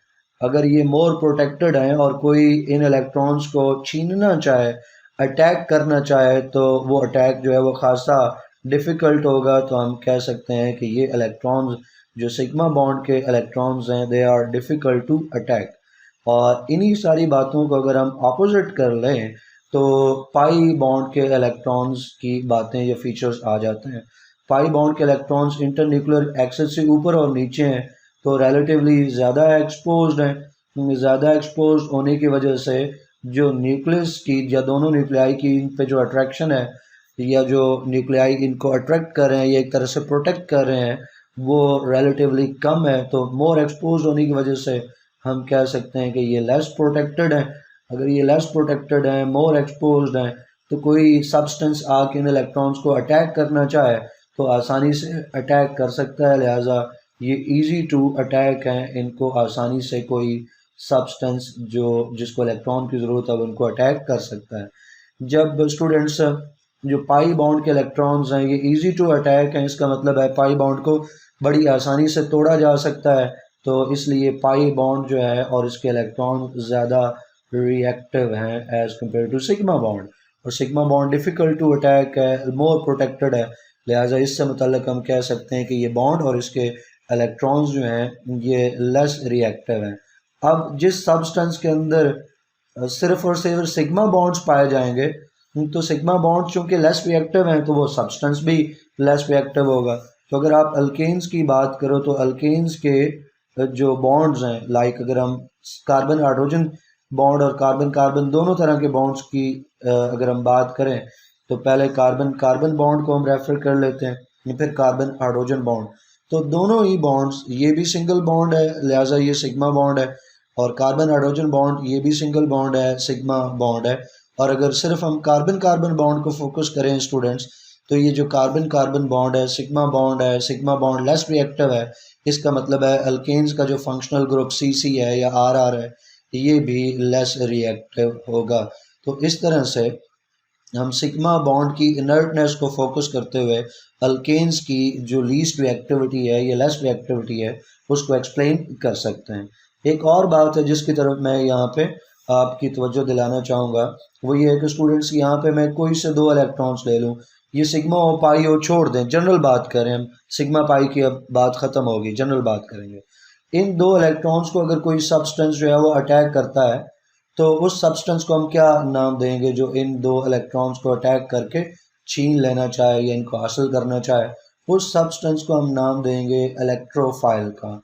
Speaker 1: अगर ये मोर प्रोटेक्टेड हैं और कोई इन इलेक्ट्रॉन्स को छीनना चाहे, अटैक करना चाहे तो वो अटैक जो है वो खासा डिफ़िकल्ट होगा। तो हम कह सकते हैं कि ये इलेक्ट्रॉन्स जो सिग्मा बॉन्ड के इलेक्ट्रॉन्स हैं they are difficult to attack. और इन्हीं सारी बातों को अगर हम अपोजिट कर लें तो पाई बॉन्ड के इलेक्ट्रॉन्स की बातें या फीचर्स आ जाते हैं। पाई बॉन्ड के इलेक्ट्रॉन्स इंटरन्यूक्लियर एक्सेस से ऊपर और नीचे हैं तो रिलेटिवली ज़्यादा एक्सपोज्ड हैं। ज़्यादा एक्सपोज होने की वजह से जो न्यूक्लियस की या दोनों न्यूक्लियाई की इन पे जो अट्रैक्शन है या जो न्यूक्लियाई इनको अट्रैक्ट कर रहे हैं या एक तरह से प्रोटेक्ट कर रहे हैं वो रिलेटिवली कम है। तो मोर एक्सपोज होने की वजह से हम कह सकते हैं कि ये लेस प्रोटेक्टेड है। अगर ये लेस प्रोटेक्टेड है, मोर एक्सपोज्ड हैं तो कोई सब्सटेंस आके इन इलेक्ट्रॉन्स को अटैक करना चाहे तो आसानी से अटैक कर सकता है। लिहाजा ये इजी टू अटैक हैं, इनको आसानी से कोई सब्सटेंस जिसको इलेक्ट्रॉन की ज़रूरत है उनको अटैक कर सकता है। जब स्टूडेंट्स जो पाई बॉन्ड के इलेक्ट्रॉन्स हैं ये इजी टू अटैक हैं, इसका मतलब है पाई बॉन्ड को बड़ी आसानी से तोड़ा जा सकता है। तो इसलिए पाई बॉन्ड जो है और इसके इलेक्ट्रॉन ज़्यादा रिएक्टिव हैं as compare to sigma bond. और sigma bond difficult to attack है, मोर प्रोटेक्टेड है। लिहाजा इससे मुतल्लिक हम कह सकते हैं कि ये बॉन्ड और इसके इलेक्ट्रॉन्स जो हैं ये लेस रिएक्टिव हैं। अब जिस सब्सटेंस के अंदर सिर्फ और सिर्फ सिग्मा बॉन्ड्स पाए जाएंगे तो सिग्मा बॉन्ड चूँकि लेस रिएक्टिव हैं तो वो सब्सटेंस भी लेस रिएक्टिव होगा। तो अगर आप अल्केन्स की बात करो तो अल्केन्स के जो बॉन्ड्स हैं लाइक अगर हम कार्बन हाइड्रोजन बॉन्ड और कार्बन कार्बन दोनों तरह के बॉन्ड्स की अगर हम बात करें तो पहले कार्बन कार्बन बॉन्ड को हम रेफर कर लेते हैं, फिर कार्बन हाइड्रोजन बॉन्ड। तो दोनों ही बॉन्ड्स, ये भी सिंगल बॉन्ड है लिहाजा ये सिग्मा बॉन्ड है, और कार्बन हाइड्रोजन बॉन्ड ये भी सिंगल बॉन्ड है, सिग्मा बॉन्ड है। और अगर सिर्फ हम कार्बन कार्बन बॉन्ड को फोकस करें स्टूडेंट्स, तो ये जो कार्बन कार्बन बॉन्ड है, सिग्मा बॉन्ड लेस रिएक्टिव है। इसका मतलब है अल्केन्स का जो फंक्शनल ग्रुप सी है या आर है, ये भी लेस रिएक्टिव होगा। तो इस तरह से हम सिग्मा बॉन्ड की इनर्टनेस को फोकस करते हुए अल्केन्स की जो लीस्ट रिएक्टिविटी है या लेस रिएक्टिविटी है उसको एक्सप्लेन कर सकते हैं। एक और बात है जिसकी तरफ मैं यहाँ पे आपकी तवज्जो दिलाना चाहूँगा, वो ये है कि स्टूडेंट्स यहाँ पे मैं कोई से दो इलेक्ट्रॉन्स ले लूँ, ये सिग्मा और पाई और छोड़ दें, जनरल बात करें हम, सिग्मा पाई की अब बात ख़त्म होगी, जनरल बात करेंगे। इन दो इलेक्ट्रॉन्स को अगर कोई सब्सटेंस जो है वो अटैक करता है, तो उस सब्सटेंस को हम क्या नाम देंगे जो इन दो इलेक्ट्रॉन्स को अटैक करके छीन लेना चाहे या इनको हासिल करना चाहे? उस सब्सटेंस को हम नाम देंगे इलेक्ट्रोफाइल का।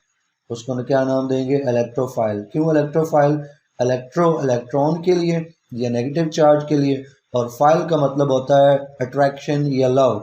Speaker 1: उसको हम क्या नाम देंगे? इलेक्ट्रोफाइल। क्यों इलेक्ट्रोफाइल? इलेक्ट्रॉन के लिए या नेगेटिव चार्ज के लिए, और फाइल का मतलब होता है अट्रैक्शन या लव।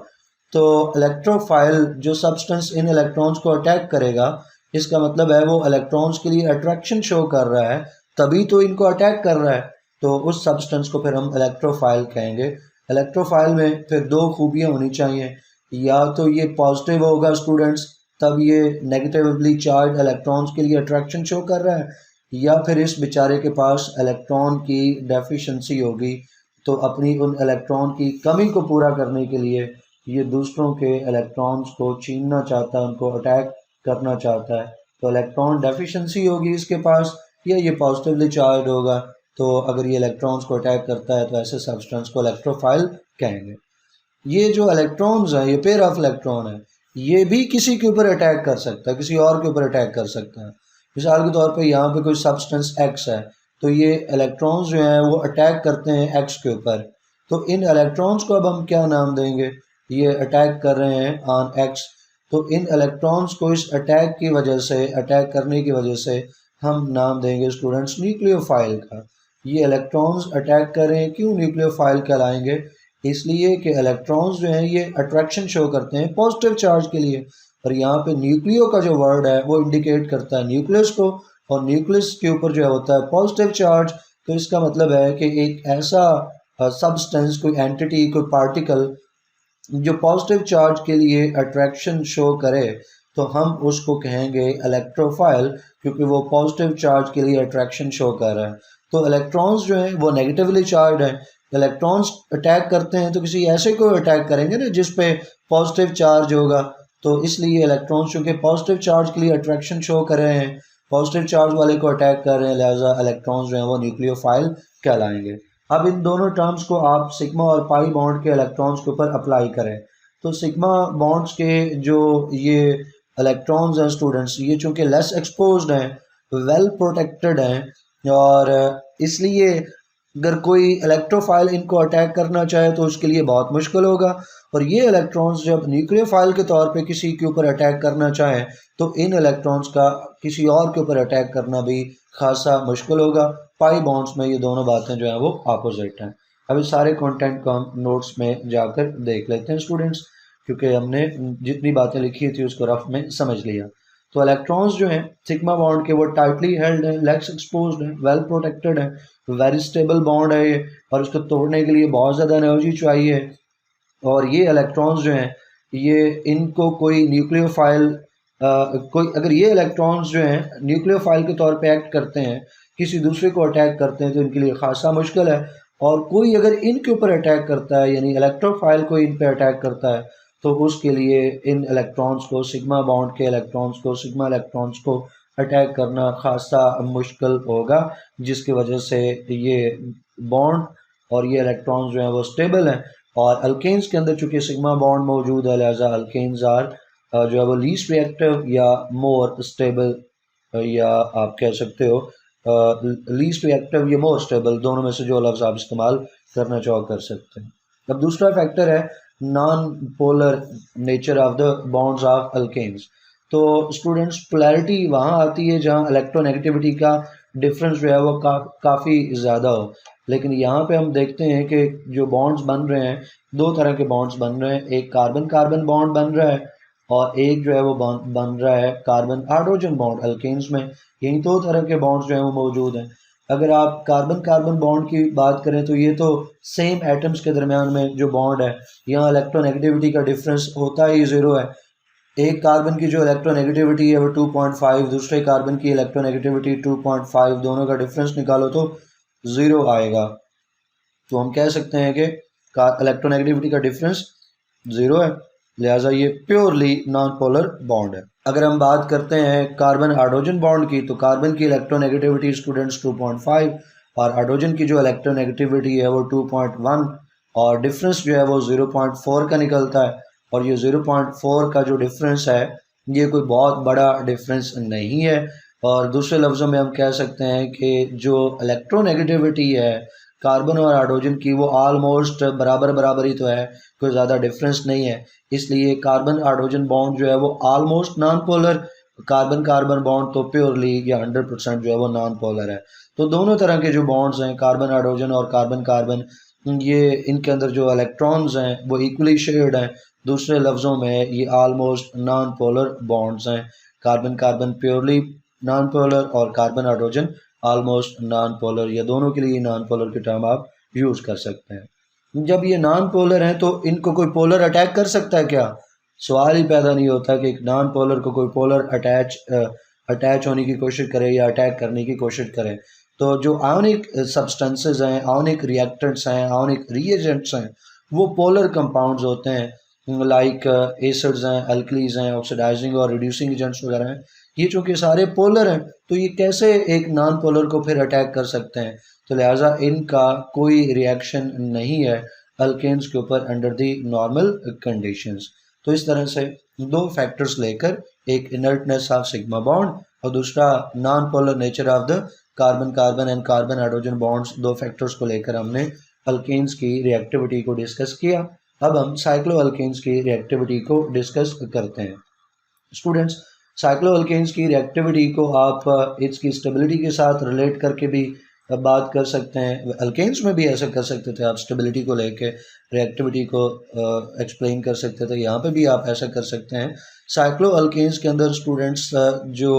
Speaker 1: तो इलेक्ट्रोफाइल जो सब्सटेंस इन इलेक्ट्रॉन्स को अटैक करेगा, इसका मतलब है वो इलेक्ट्रॉन्स के लिए अट्रैक्शन शो कर रहा है, तभी तो इनको अटैक कर रहा है। तो उस सब्सटेंस को फिर हम इलेक्ट्रोफाइल कहेंगे। इलेक्ट्रोफाइल में फिर दो खूबियाँ होनी चाहिए, या तो ये पॉजिटिव होगा स्टूडेंट्स, तब ये नेगेटिवली चार्ज इलेक्ट्रॉन्स के लिए अट्रैक्शन शो कर रहा है, या फिर इस बेचारे के पास इलेक्ट्रॉन की डेफिशिएंसी होगी, तो अपनी उन इलेक्ट्रॉन की कमी को पूरा करने के लिए ये दूसरों के इलेक्ट्रॉन्स को छीनना चाहता है, उनको अटैक करना चाहता है। तो इलेक्ट्रॉन डेफिशिएंसी होगी इसके पास, या ये पॉजिटिवली चार्ज होगा। तो अगर ये इलेक्ट्रॉन्स को अटैक करता है तो ऐसे सब्सटेंस को इलेक्ट्रोफाइल कहेंगे। ये जो इलेक्ट्रॉन्स हैं, ये पेयर ऑफ इलेक्ट्रॉन है, ये भी किसी के ऊपर अटैक कर सकता है, किसी और के ऊपर अटैक कर सकता है। मिसाल के तौर पे यहाँ पे कोई सब्सटेंस एक्स है, तो ये इलेक्ट्रॉन्स जो हैं वो अटैक करते हैं एक्स के ऊपर। तो इन इलेक्ट्रॉन्स को अब हम क्या नाम देंगे? ये अटैक कर रहे हैं ऑन एक्स, तो इन इलेक्ट्रॉन्स को इस अटैक की वजह से, अटैक करने की वजह से हम नाम देंगे स्टूडेंट्स न्यूक्लियोफाइल का। ये इलेक्ट्रॉन्स अटैक कर रहे हैं, क्यों न्यूक्लियोफाइल कहलाएंगे? इसलिए कि इलेक्ट्रॉन्स जो हैं ये अट्रैक्शन शो करते हैं पॉजिटिव चार्ज के लिए। और यहाँ पे न्यूक्लियो का जो वर्ड है वो इंडिकेट करता है न्यूक्लियस को, और न्यूक्लियस के ऊपर जो होता है पॉजिटिव चार्ज। तो इसका मतलब है कि एक ऐसा सब्सटेंस, कोई एंटिटी, कोई पार्टिकल जो पॉजिटिव चार्ज के लिए अट्रैक्शन शो करे, तो हम उसको कहेंगे इलेक्ट्रोफाइल, क्योंकि वो पॉजिटिव चार्ज के लिए अट्रैक्शन शो कर रहा है। तो इलेक्ट्रॉन्स जो हैं वो नेगेटिवली चार्ज हैं। इलेक्ट्रॉन्स अटैक करते हैं तो किसी ऐसे को अटैक करेंगे ना जिस पे पॉजिटिव चार्ज होगा। तो इसलिए इलेक्ट्रॉन्स चूँकि पॉजिटिव चार्ज के लिए अट्रैक्शन शो कर रहे हैं, पॉजिटिव चार्ज वाले को अटैक कर रहे हैं, लिहाजा इलेक्ट्रॉन्स जो हैं वो न्यूक्लियोफाइल कहलाएंगे। अब इन दोनों टर्म्स को आप सिग्मा और पाई बॉन्ड के इलेक्ट्रॉन्स के ऊपर अप्लाई करें, तो सिग्मा बॉन्ड्स के जो ये इलेक्ट्रॉन्स हैं स्टूडेंट्स, ये चूँकि लेस एक्सपोज्ड हैं, वेल प्रोटेक्टेड हैं, और इसलिए अगर कोई इलेक्ट्रोफाइल इनको अटैक करना चाहे तो उसके लिए बहुत मुश्किल होगा। और ये इलेक्ट्रॉन्स जब न्यूक्लियोफाइल के तौर पे किसी के ऊपर अटैक करना चाहें, तो इन इलेक्ट्रॉन्स का किसी और के ऊपर अटैक करना भी खासा मुश्किल होगा। पाई बॉन्ड्स में ये दोनों बातें जो हैं वो अपोजिट हैं। अब इस सारे कंटेंट को हम नोट्स में जाकर देख लेते हैं स्टूडेंट्स, क्योंकि हमने जितनी बातें लिखी थी उसको रफ में समझ लिया। तो इलेक्ट्रॉन्स जो हैं सिग्मा बॉन्ड के वो टाइटली हेल्ड हैं, लेस एक्सपोज्ड हैं, वेल प्रोटेक्टेड हैं, वेरी स्टेबल बॉन्ड है ये, और इसको तोड़ने के लिए बहुत ज़्यादा एनर्जी चाहिए। और ये इलेक्ट्रॉन्स जो हैं ये, इनको कोई न्यूक्लियोफाइल कोई अगर ये इलेक्ट्रॉन्स जो हैं न्यूक्लियोफाइल के तौर पे एक्ट करते हैं, किसी दूसरे को अटैक करते हैं, तो इनके लिए खासा मुश्किल है। और कोई अगर इनके ऊपर अटैक करता है, यानी इलेक्ट्रोफाइल को इन पे अटैक करता है, तो उसके लिए इन इलेक्ट्रॉन्स को, सिग्मा बॉन्ड के इलेक्ट्रॉन्स को, सिग्मा इलेक्ट्रॉन्स को अटैक करना खासा मुश्किल होगा, जिसकी वजह से ये बॉन्ड और ये इलेक्ट्रॉन्स जो हैं वो स्टेबल हैं। और अल्केन्स के अंदर चूँकि सिग्मा बॉन्ड मौजूद है, लिहाजा अल्केन्स आर जो है वो लीस्ट रिएक्टिव या मोर स्टेबल, या आप कह सकते हो लीस्ट रिएक्टिव या मोर स्टेबल, दोनों में से जो लफ्ज़ आप इस्तेमाल करना चाहो कर सकते हैं। अब दूसरा फैक्टर है non polar nature of the bonds of alkanes. तो स्टूडेंट्स पोलैरिटी वहाँ आती है जहाँ इलेक्ट्रोनेगेटिविटी का डिफरेंस जो है वो काफ़ी ज़्यादा हो। लेकिन यहाँ पे हम देखते हैं कि जो बॉन्ड्स बन रहे हैं, दो तरह के बॉन्ड्स बन रहे हैं। एक कार्बन कार्बन बॉन्ड बन रहा है, और एक जो है वो बन रहा है कार्बन हाइड्रोजन बॉन्ड। अल्केन्स में यही दो तरह के बॉन्ड्स जो है वो मौजूद हैं। अगर आप कार्बन कार्बन बॉन्ड की बात करें तो ये तो सेम एटम्स के दरमियान में जो बॉन्ड है, यहाँ इलेक्ट्रोनेगेटिविटी का डिफरेंस होता ही ज़ीरो है। एक कार्बन की जो इलेक्ट्रोनेगेटिविटी है वो 2.5, दूसरे कार्बन की इलेक्ट्रोनेगेटिविटी 2.5, दोनों का डिफरेंस निकालो तो ज़ीरो आएगा। तो हम कह सकते हैं कि इलेक्ट्रोनेगेटिविटी का डिफरेंस ज़ीरो है, लिहाजा ये प्योरली नॉन पोलर बॉन्ड है। अगर हम बात करते हैं कार्बन हाइड्रोजन बॉन्ड की, तो कार्बन की इलेक्ट्रोनेगेटिविटी स्टूडेंट्स 2.5 और हाइड्रोजन की जो इलेक्ट्रोनेगेटिविटी है वो 2.1 और डिफरेंस जो है वो 0.4 का निकलता है। और ये 0.4 का जो डिफरेंस है ये कोई बहुत बड़ा डिफरेंस नहीं है। और दूसरे लफ्ज़ों में हम कह सकते हैं कि जो इलेक्ट्रोनेगेटिविटी है कार्बन और हाइड्रोजन की वो ऑलमोस्ट बराबर बराबर ही तो है, कोई ज़्यादा डिफरेंस नहीं है। इसलिए कार्बन हाइड्रोजन बॉन्ड जो है वो almost non polar, carbon carbon bond तो प्योरली या 100% जो है वो नॉन पोलर है। तो दोनों तरह के जो बॉन्ड्स हैं कार्बन हाइड्रोजन और कार्बन कार्बन, ये इनके अंदर जो इलेक्ट्रॉन्स हैं वो इक्वली शेयर्ड हैं। दूसरे लफ्ज़ों में ये ऑलमोस्ट नॉन पोलर बॉन्ड्स हैं। Carbon carbon purely non polar और carbon hydrogen almost non polar, या दोनों के लिए नॉन पोलर की टर्म आप यूज़ कर सकते हैं। जब ये नॉन पोलर हैं तो इनको कोई पोलर अटैक कर सकता है क्या? सवाल ही पैदा नहीं होता कि एक नॉन पोलर को कोई पोलर अटैच होने की कोशिश करे या अटैक करने की कोशिश करे। तो जो आयोनिक सब्सटेंसेस हैं, आयोनिक रिएक्टेंट्स हैं, आयोनिक रिएजेंट्स हैं, वो पोलर कंपाउंड्स होते हैं, लाइक एसिड्स हैं, अल्कलीज हैं, ऑक्सीडाइजिंग और रिड्यूसिंग एजेंट्स वगैरह हैं। ये चूँकि सारे पोलर हैं तो ये कैसे एक नॉन पोलर को फिर अटैक कर सकते हैं? तो लिहाजा इनका कोई रिएक्शन नहीं है अल्केन्स के ऊपर अंडर दी नॉर्मल कंडीशंस। तो इस तरह से दो फैक्टर्स लेकर, एक इनर्टनेस ऑफ सिग्मा बॉन्ड और दूसरा non polar nature of the carbon carbon and carbon hydrogen bonds, दो फैक्टर्स को लेकर हमने अल्केन्स की रिएक्टिविटी को डिस्कस किया। अब हम साइक्लो अल्केन्स की रिएक्टिविटी को डिस्कस करते हैं। स्टूडेंट्स, साइक्लो अल्केन्स की रिएक्टिविटी को आप इसकी स्टेबिलिटी के साथ रिलेट करके भी बात कर सकते हैं। अल्केन्स में भी ऐसा कर सकते थे, आप स्टेबिलिटी को लेके रिएक्टिविटी को एक्सप्लेन कर सकते थे। यहाँ पे भी आप ऐसा कर सकते हैं। साइक्लो अल्केन्स के अंदर स्टूडेंट्स जो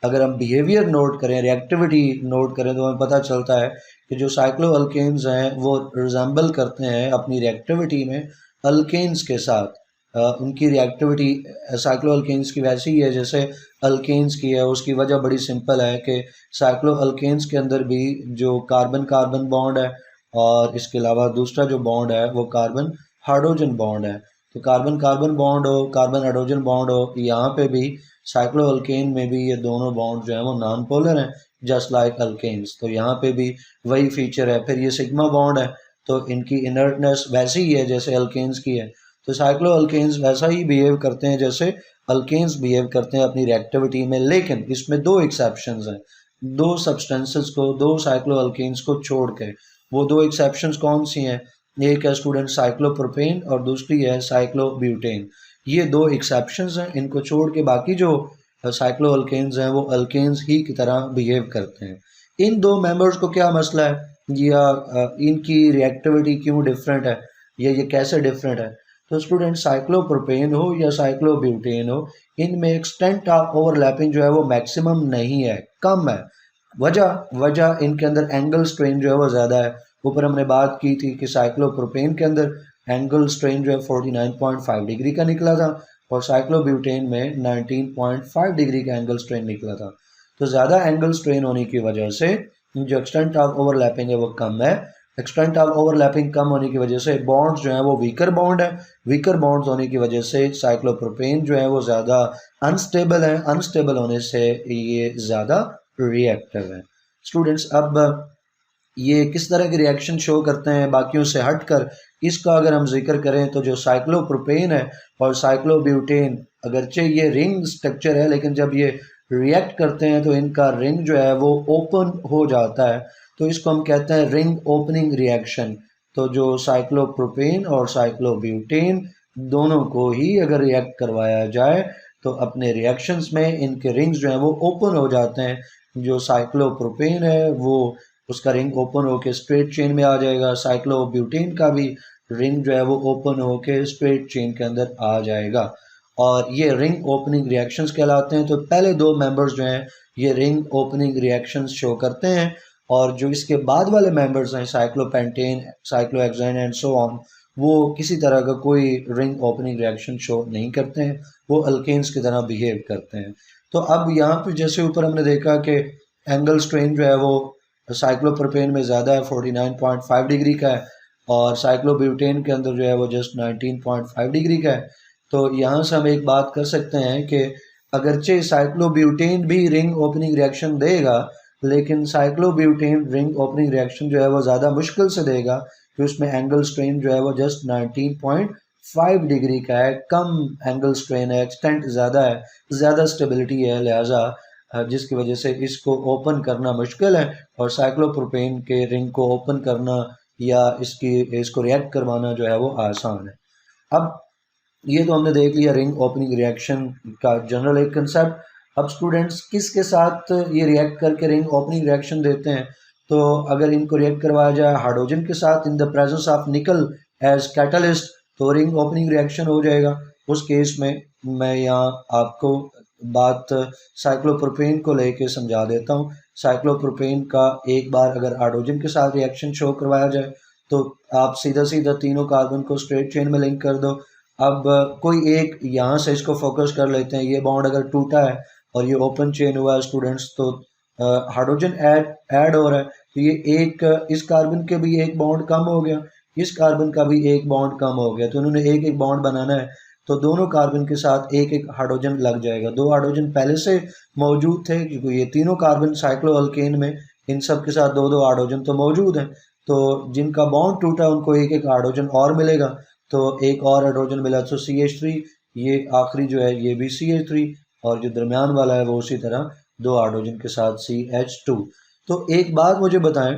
Speaker 1: अगर हम बिहेवियर नोट करें, रिएक्टिविटी नोट करें, तो हमें पता चलता है कि जो साइक्लो अल्केन्स हैं वो रिजेंबल करते हैं अपनी रिएक्टिविटी में अल्केन्स के साथ। उनकी रिएक्टिविटी साइक्लो अल्केन्स की वैसी ही है जैसे अल्केन्स की है। उसकी वजह बड़ी सिंपल है कि साइक्लो अल्केन्स के अंदर भी जो कार्बन कार्बन बॉन्ड है और इसके अलावा दूसरा जो बॉन्ड है वो कार्बन हाइड्रोजन बॉन्ड है। तो कार्बन कार्बन बॉन्ड हो, कार्बन हाइड्रोजन बॉन्ड हो, यहाँ पे भी साइक्लो अल्केन में भी ये दोनों बॉन्ड जो है वो नॉन पोलर हैं, जस्ट लाइक अल्केन्स। तो यहाँ पे भी वही फीचर है। फिर ये सिग्मा बॉन्ड है तो इनकी इनर्टनेस वैसी ही है जैसे अल्केन्स की है। तो साइक्लो अल्केन्स वैसा ही बिहेव करते हैं जैसे अल्केन्स बिहेव करते हैं अपनी रिएक्टिविटी में, लेकिन इसमें दो एक्सेप्शंस हैं। दो सब्सटेंसेस को, दो साइक्लो अल्केन्स को छोड़ के। वो दो एक्सेप्शंस कौन सी हैं? एक है स्टूडेंट साइक्लोप्रोपेन और दूसरी है साइक्लोब्यूटेन। ये दो एक्सेप्शंस हैं, इनको छोड़ के बाकी जो साइक्लो अल्केन्स हैं वो अल्केन्स ही की तरह बिहेव करते हैं। इन दो मेंबर्स को क्या मसला है, या इनकी रिएक्टिविटी क्यों डिफरेंट है, या ये कैसे डिफरेंट है? तो स्टूडेंट साइक्लोप्रोपेन हो या साइक्लोब्यूटेन हो, इनमें एक्सटेंट ऑफ ओवरलैपिंग जो है वो मैक्सिमम नहीं है, कम है। वजह इनके अंदर एंगल स्ट्रेन जो है वो ज़्यादा है। ऊपर हमने बात की थी कि साइक्लोप्रोपेन के अंदर एंगल स्ट्रेन जो है 49.5 डिग्री का निकला था और साइक्लोब्यूटेन में 19.5 डिग्री का एंगल स्ट्रेन निकला था। तो ज़्यादा एंगल स्ट्रेन होने की वजह से जो एक्सटेंट ऑफ ओवरलैपिंग है वो कम है। एक्सटेंट ऑफ ओवरलैपिंग कम होने की वजह से बॉन्ड्स जो हैं वो वीकर बॉन्ड है। वीकर बॉन्ड्स होने की वजह से साइक्लोप्रोपेन जो है वो ज़्यादा अनस्टेबल है। अनस्टेबल होने से ये ज़्यादा रिएक्टिव है। स्टूडेंट्स, अब ये किस तरह के रिएक्शन शो करते हैं बाकियों से हटकर, इसका अगर हम जिक्र करें तो जो साइक्लोप्रोपेन है और साइक्लोब्यूटेन, अगरचे ये रिंग स्ट्रक्चर है लेकिन जब ये रिएक्ट करते हैं तो इनका रिंग जो है वो ओपन हो जाता है। तो इसको हम कहते हैं रिंग ओपनिंग रिएक्शन। तो जो साइक्लोप्रोपेन और साइक्लोब्यूटेन दोनों को ही अगर रिएक्ट करवाया जाए तो अपने रिएक्शंस में इनके रिंग्स जो हैं वो ओपन हो जाते हैं। जो साइक्लोप्रोपेन है वो उसका रिंग ओपन होके स्ट्रेट चेन में आ जाएगा, साइक्लोब्यूटेन का भी रिंग जो है वो ओपन होके स्ट्रेट चेन के अंदर आ जाएगा। और ये रिंग ओपनिंग रिएक्शंस कहलाते हैं। तो पहले दो मेंबर्स जो हैं ये रिंग ओपनिंग रिएक्शंस शो करते हैं, और जो इसके बाद वाले मेंबर्स हैं cyclopentane, cyclohexane and so on, वो किसी तरह का कोई रिंग ओपनिंग रिएक्शन शो नहीं करते हैं, वो अल्केन्स की तरह बिहेव करते हैं। तो अब यहाँ पे जैसे ऊपर हमने देखा कि एंगल स्ट्रेन जो है वो साइक्लोप्रोपेन में ज़्यादा है, 49.5 डिग्री का है, और साइक्लोब्यूटेन के अंदर जो है वो जस्ट 19.5 डिग्री का है। तो यहाँ से हम एक बात कर सकते हैं कि अगरचे साइक्लोब्यूटेन भी रिंग ओपनिंग रिएक्शन देगा, लेकिन साइक्लोब्यूटेन रिंग ओपनिंग रिएक्शन जो है वो ज़्यादा मुश्किल से देगा, कि उसमें एंगल स्ट्रेन जो है वो जस्ट 19.5 डिग्री का है, कम एंगल स्ट्रेन है, एक्सटेंट ज़्यादा है, ज़्यादा स्टेबिलिटी है, लिहाजा जिसकी वजह से इसको ओपन करना मुश्किल है, और साइक्लोप्रोपेन के रिंग को ओपन करना या इसको रिएक्ट करवाना जो है वो आसान है। अब ये तो हमने देख लिया रिंग ओपनिंग रिएक्शन का जनरल एक कंसेप्ट। अब स्टूडेंट्स किसके साथ ये रिएक्ट करके रिंग ओपनिंग रिएक्शन देते हैं, तो अगर इनको रिएक्ट करवाया जाए हाइड्रोजन के साथ in the presence of nickel as catalyst, तो रिंग ओपनिंग रिएक्शन हो जाएगा। उस केस में मैं यहाँ आपको बात साइक्लोप्रोपेन को लेके समझा देता हूँ। साइक्लोप्रोपेन का एक बार अगर हाइड्रोजन के साथ रिएक्शन शो करवाया जाए, तो आप सीधा सीधा तीनों कार्बन को स्ट्रेट चेन में लिंक कर दो। अब कोई एक यहाँ से इसको फोकस कर लेते हैं, ये बॉन्ड अगर टूटा है और ये ओपन चेन हुआ है स्टूडेंट्स, तो हाइड्रोजन ऐड हो रहा है, तो ये एक इस कार्बन के भी एक बॉन्ड कम हो गया, इस कार्बन का भी एक बॉन्ड कम हो गया, तो उन्होंने एक एक बॉन्ड बनाना है, तो दोनों कार्बन के साथ एक एक हाइड्रोजन लग जाएगा। दो हाइड्रोजन पहले से मौजूद थे, क्योंकि ये तीनों कार्बन साइक्लोअल्केन में इन सब के साथ दो दो हाइड्रोजन तो मौजूद हैं, तो जिनका बॉन्ड टूटा उनको एक एक हाइड्रोजन और मिलेगा, तो एक और हाइड्रोजन मिला तो CH3, ये आखिरी जो है ये भी CH3, और जो दरमियान वाला है वो उसी तरह दो हाइड्रोजन के साथ CH2। तो एक बात मुझे बताएं,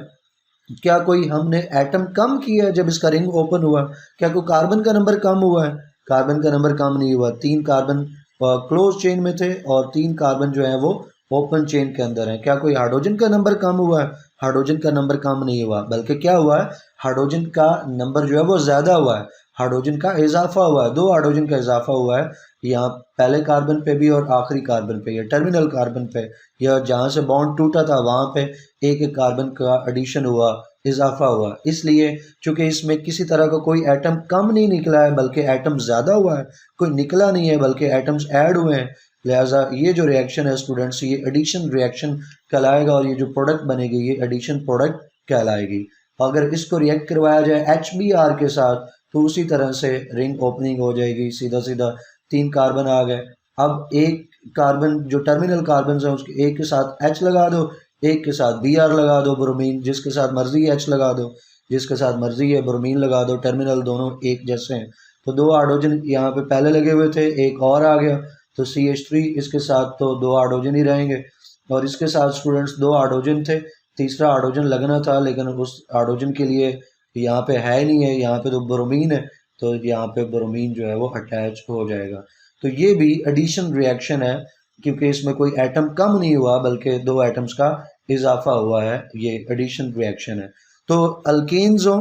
Speaker 1: क्या कोई हमने एटम कम किया है जब इसका रिंग ओपन हुआ? क्या कोई कार्बन का नंबर कम हुआ है? कार्बन का नंबर कम नहीं हुआ। 3 कार्बन क्लोज चेन में थे और 3 कार्बन जो है वो ओपन चेन के अंदर है। क्या कोई हाइड्रोजन का नंबर कम हुआ है? हाइड्रोजन का नंबर कम नहीं हुआ, बल्कि क्या हुआ है, हाइड्रोजन का नंबर जो है वो ज़्यादा हुआ है, हाइड्रोजन का इजाफा हुआ है, 2 हाइड्रोजन का इजाफा हुआ है, यहाँ पहले कार्बन पे भी और आखिरी कार्बन पे, या टर्मिनल कार्बन पे, या जहाँ से बॉन्ड टूटा था वहाँ पे एक एक कार्बन का एडिशन हुआ, इजाफा हुआ। इसलिए चूंकि इसमें किसी तरह का कोई एटम कम नहीं निकला है, बल्कि एटम ज़्यादा हुआ है, कोई निकला नहीं है बल्कि एटम्स ऐड हुए हैं, लिहाजा ये जो रिएक्शन है स्टूडेंट्स, ये एडिशन रिएक्शन कहलाएगा, और ये जो प्रोडक्ट बनेगी ये एडिशन प्रोडक्ट कहलाएगी। अगर इसको रिएक्ट करवाया जाए HBr के साथ, तो उसी तरह से रिंग ओपनिंग हो जाएगी, सीधा सीधा 3 कार्बन आ गए। अब एक कार्बन जो टर्मिनल कार्बन है उसके एक के साथ H लगा दो, एक के साथ Br लगा दो, ब्रोमीन, जिसके साथ मर्जी H लगा दो, जिसके साथ मर्जी है ब्रोमीन लगा दो, टर्मिनल दोनों एक जैसे हैं। तो 2 हाइड्रोजन यहाँ पे पहले लगे हुए थे, एक और आ गया, तो CH3, इसके साथ तो 2 हाइड्रोजन ही रहेंगे, और इसके साथ स्टूडेंट्स 2 हाइड्रोजन थे, तीसरा हाइड्रोजन लगना था, लेकिन उस हाइड्रोजन के लिए यहाँ पे है नहीं है, यहाँ पे तो ब्रोमीन है, तो यहाँ पे ब्रोमीन जो है वो अटैच हो जाएगा। तो ये भी एडिशन रिएक्शन है, क्योंकि इसमें कोई एटम कम नहीं हुआ बल्कि 2 एटम्स का इजाफा हुआ है, ये एडिशन रिएक्शन है। तो अल्केन्स हो,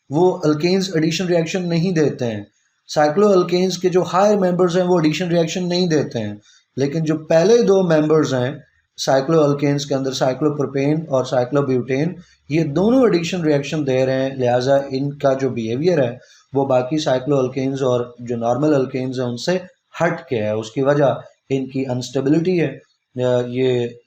Speaker 1: वो अल्केन्स एडिशन रिएक्शन नहीं देते हैं। साइक्लो अल्केन्स के जो हायर मेंबर्स हैं वो एडिशन रिएक्शन नहीं देते हैं, लेकिन जो पहले 2 मेंबर्स हैं साइक्लो अल्केन्स के अंदर, साइक्लोप्रोपेन और साइक्लोब्यूटेन, ये दोनों एडिशन रिएक्शन दे रहे हैं, लिहाजा इनका जो बिहेवियर है वो बाकी साइक्लो अल्केन्स और जो नॉर्मल अल्केन्स हैं उनसे हट के है। उसकी वजह इनकी अनस्टेबिलिटी है, ये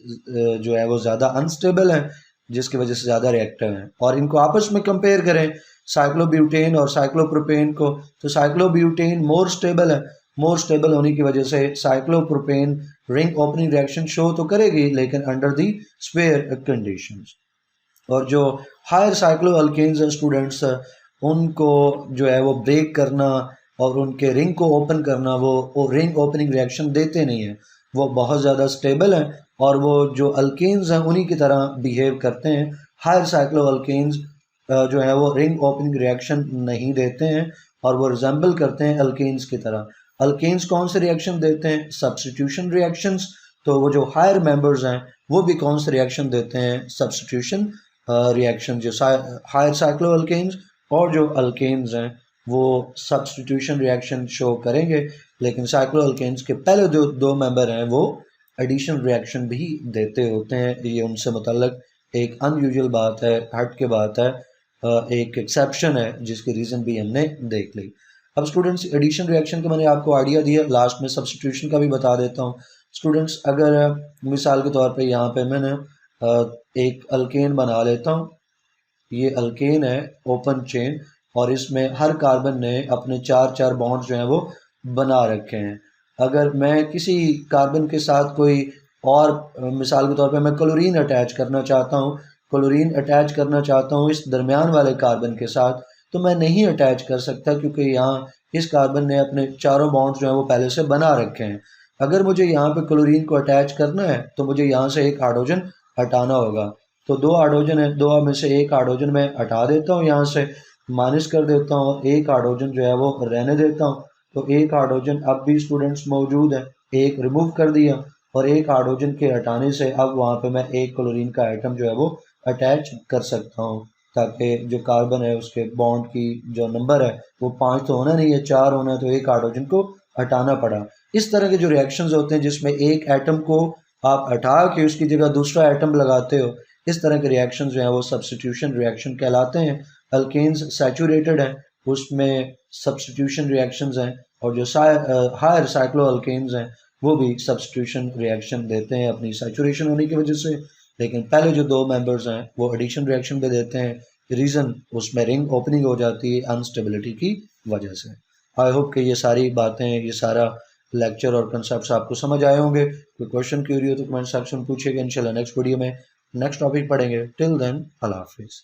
Speaker 1: जो है वो ज़्यादा अनस्टेबल है, जिसकी वजह से ज़्यादा रिएक्टिव हैं। और इनको आपस में कंपेयर करें साइक्लोब्यूटेन और साइक्लोप्रोपेन को, तो साइक्लोब्यूटेन मोर स्टेबल है। मोर स्टेबल होने की वजह से cyclopropane ring opening reaction show तो करेगी, लेकिन अंडर दी स्फीयर कंडीशंस। और जो हायर साइक्लो अल्केन्स हैं स्टूडेंट्स, उनको जो है वो ब्रेक करना और उनके रिंग को ओपन करना, वो रिंग ओपनिंग रिएक्शन देते नहीं हैं, वो बहुत ज़्यादा स्टेबल हैं, और वो जो अल्केन्स हैं उन्हीं की तरह बिहेव करते हैं। हायर साइक्लो अल्केन्स जो है वो रिंग ओपनिंग रिएक्शन नहीं देते हैं, और वो रिजेंबल करते हैं अल्केन्स की तरह। अल्केन्स कौन से रिएक्शन देते हैं? Substitution reactions. तो वो जो हायर मेंबर्स हैं वो भी कौन से रिएक्शन देते हैं? सब्स्टिट्यूशन रिएक्शन, जो हायर साइक्लो अल्केन्स और जो अल्केन्स हैं वो सब्स्टिट्यूशन रिएक्शन शो करेंगे, लेकिन साइक्लोअल्केन्स के पहले जो दो मेंबर हैं वो एडिशन रिएक्शन भी देते होते हैं। ये उनसे मुतल्लक एक अनयूजुअल बात है, हट के बात है, एक एक्सेप्शन है जिसकी रीज़न भी हमने देख ली। अब स्टूडेंट्स एडिशन रिएक्शन का मैंने आपको आइडिया दिया, लास्ट में सब्स्टिट्यूशन का भी बता देता हूँ। स्टूडेंट्स अगर मिसाल के तौर पे यहाँ पे मैंने एक अल्केन बना लेता हूँ, ये अल्केन है ओपन चेन, और इसमें हर कार्बन ने अपने चार चार बॉन्ड्स जो हैं वो बना रखे हैं। अगर मैं किसी कार्बन के साथ कोई और मिसाल के तौर पे मैं क्लोरीन अटैच करना चाहता हूँ, क्लोरीन अटैच करना चाहता हूँ इस दरमियान वाले कार्बन के साथ, तो मैं नहीं अटैच कर सकता क्योंकि यहाँ इस कार्बन ने अपने चारों बॉन्ड्स जो हैं वो पहले से बना रखे हैं। अगर मुझे यहाँ पे क्लोरीन को अटैच करना है तो मुझे यहाँ से एक हाइड्रोजन हटाना होगा। तो दो हाइड्रोजन है, दो में से एक हाइड्रोजन मैं हटा देता हूँ, यहाँ से माइनस कर देता हूँ, एक हाइड्रोजन जो है वो रहने देता हूँ। तो एक हाइड्रोजन अब भी स्टूडेंट्स मौजूद है, एक रिमूव कर दिया, और एक हाइड्रोजन के हटाने से अब वहाँ पे मैं एक क्लोरीन का एटम जो है वो अटैच कर सकता हूँ, ताकि जो कार्बन है उसके बॉन्ड की जो नंबर है वो 5 तो होना नहीं है, 4 होना है, तो एक हाइड्रोजन को हटाना पड़ा। इस तरह के जो रिएक्शंस होते हैं जिसमें एक एटम को आप हटा के उसकी जगह दूसरा एटम लगाते हो, इस तरह के रिएक्शन जो हैं वो सब्स्टिट्यूशन रिएक्शन कहलाते हैं। अल्केन्स सैचुरेटेड हैं, उसमें सब्स्टिट्यूशन रिएक्शंस हैं, और जो हायर साइक्लो अल्केन्स हैं वो भी सब्स्टिट्यूशन रिएक्शन देते हैं अपनी सैचुरेशन होने की वजह से। लेकिन पहले जो दो मेंबर्स हैं वो एडिशन रिएक्शन पे देते हैं, रीज़न उसमें रिंग ओपनिंग हो जाती है अनस्टेबिलिटी की वजह से। आई होप कि ये सारी बातें, ये सारा लेक्चर और कंसेप्ट आपको समझ आए होंगे। कोई क्वेश्चन क्यूरी हो तो कमेंट सेक्शन में पूछिएगा। इंशाल्लाह नेक्स्ट वीडियो में नेक्स्ट टॉपिक पढ़ेंगे। टिल देन अल्लाह हाफिज़।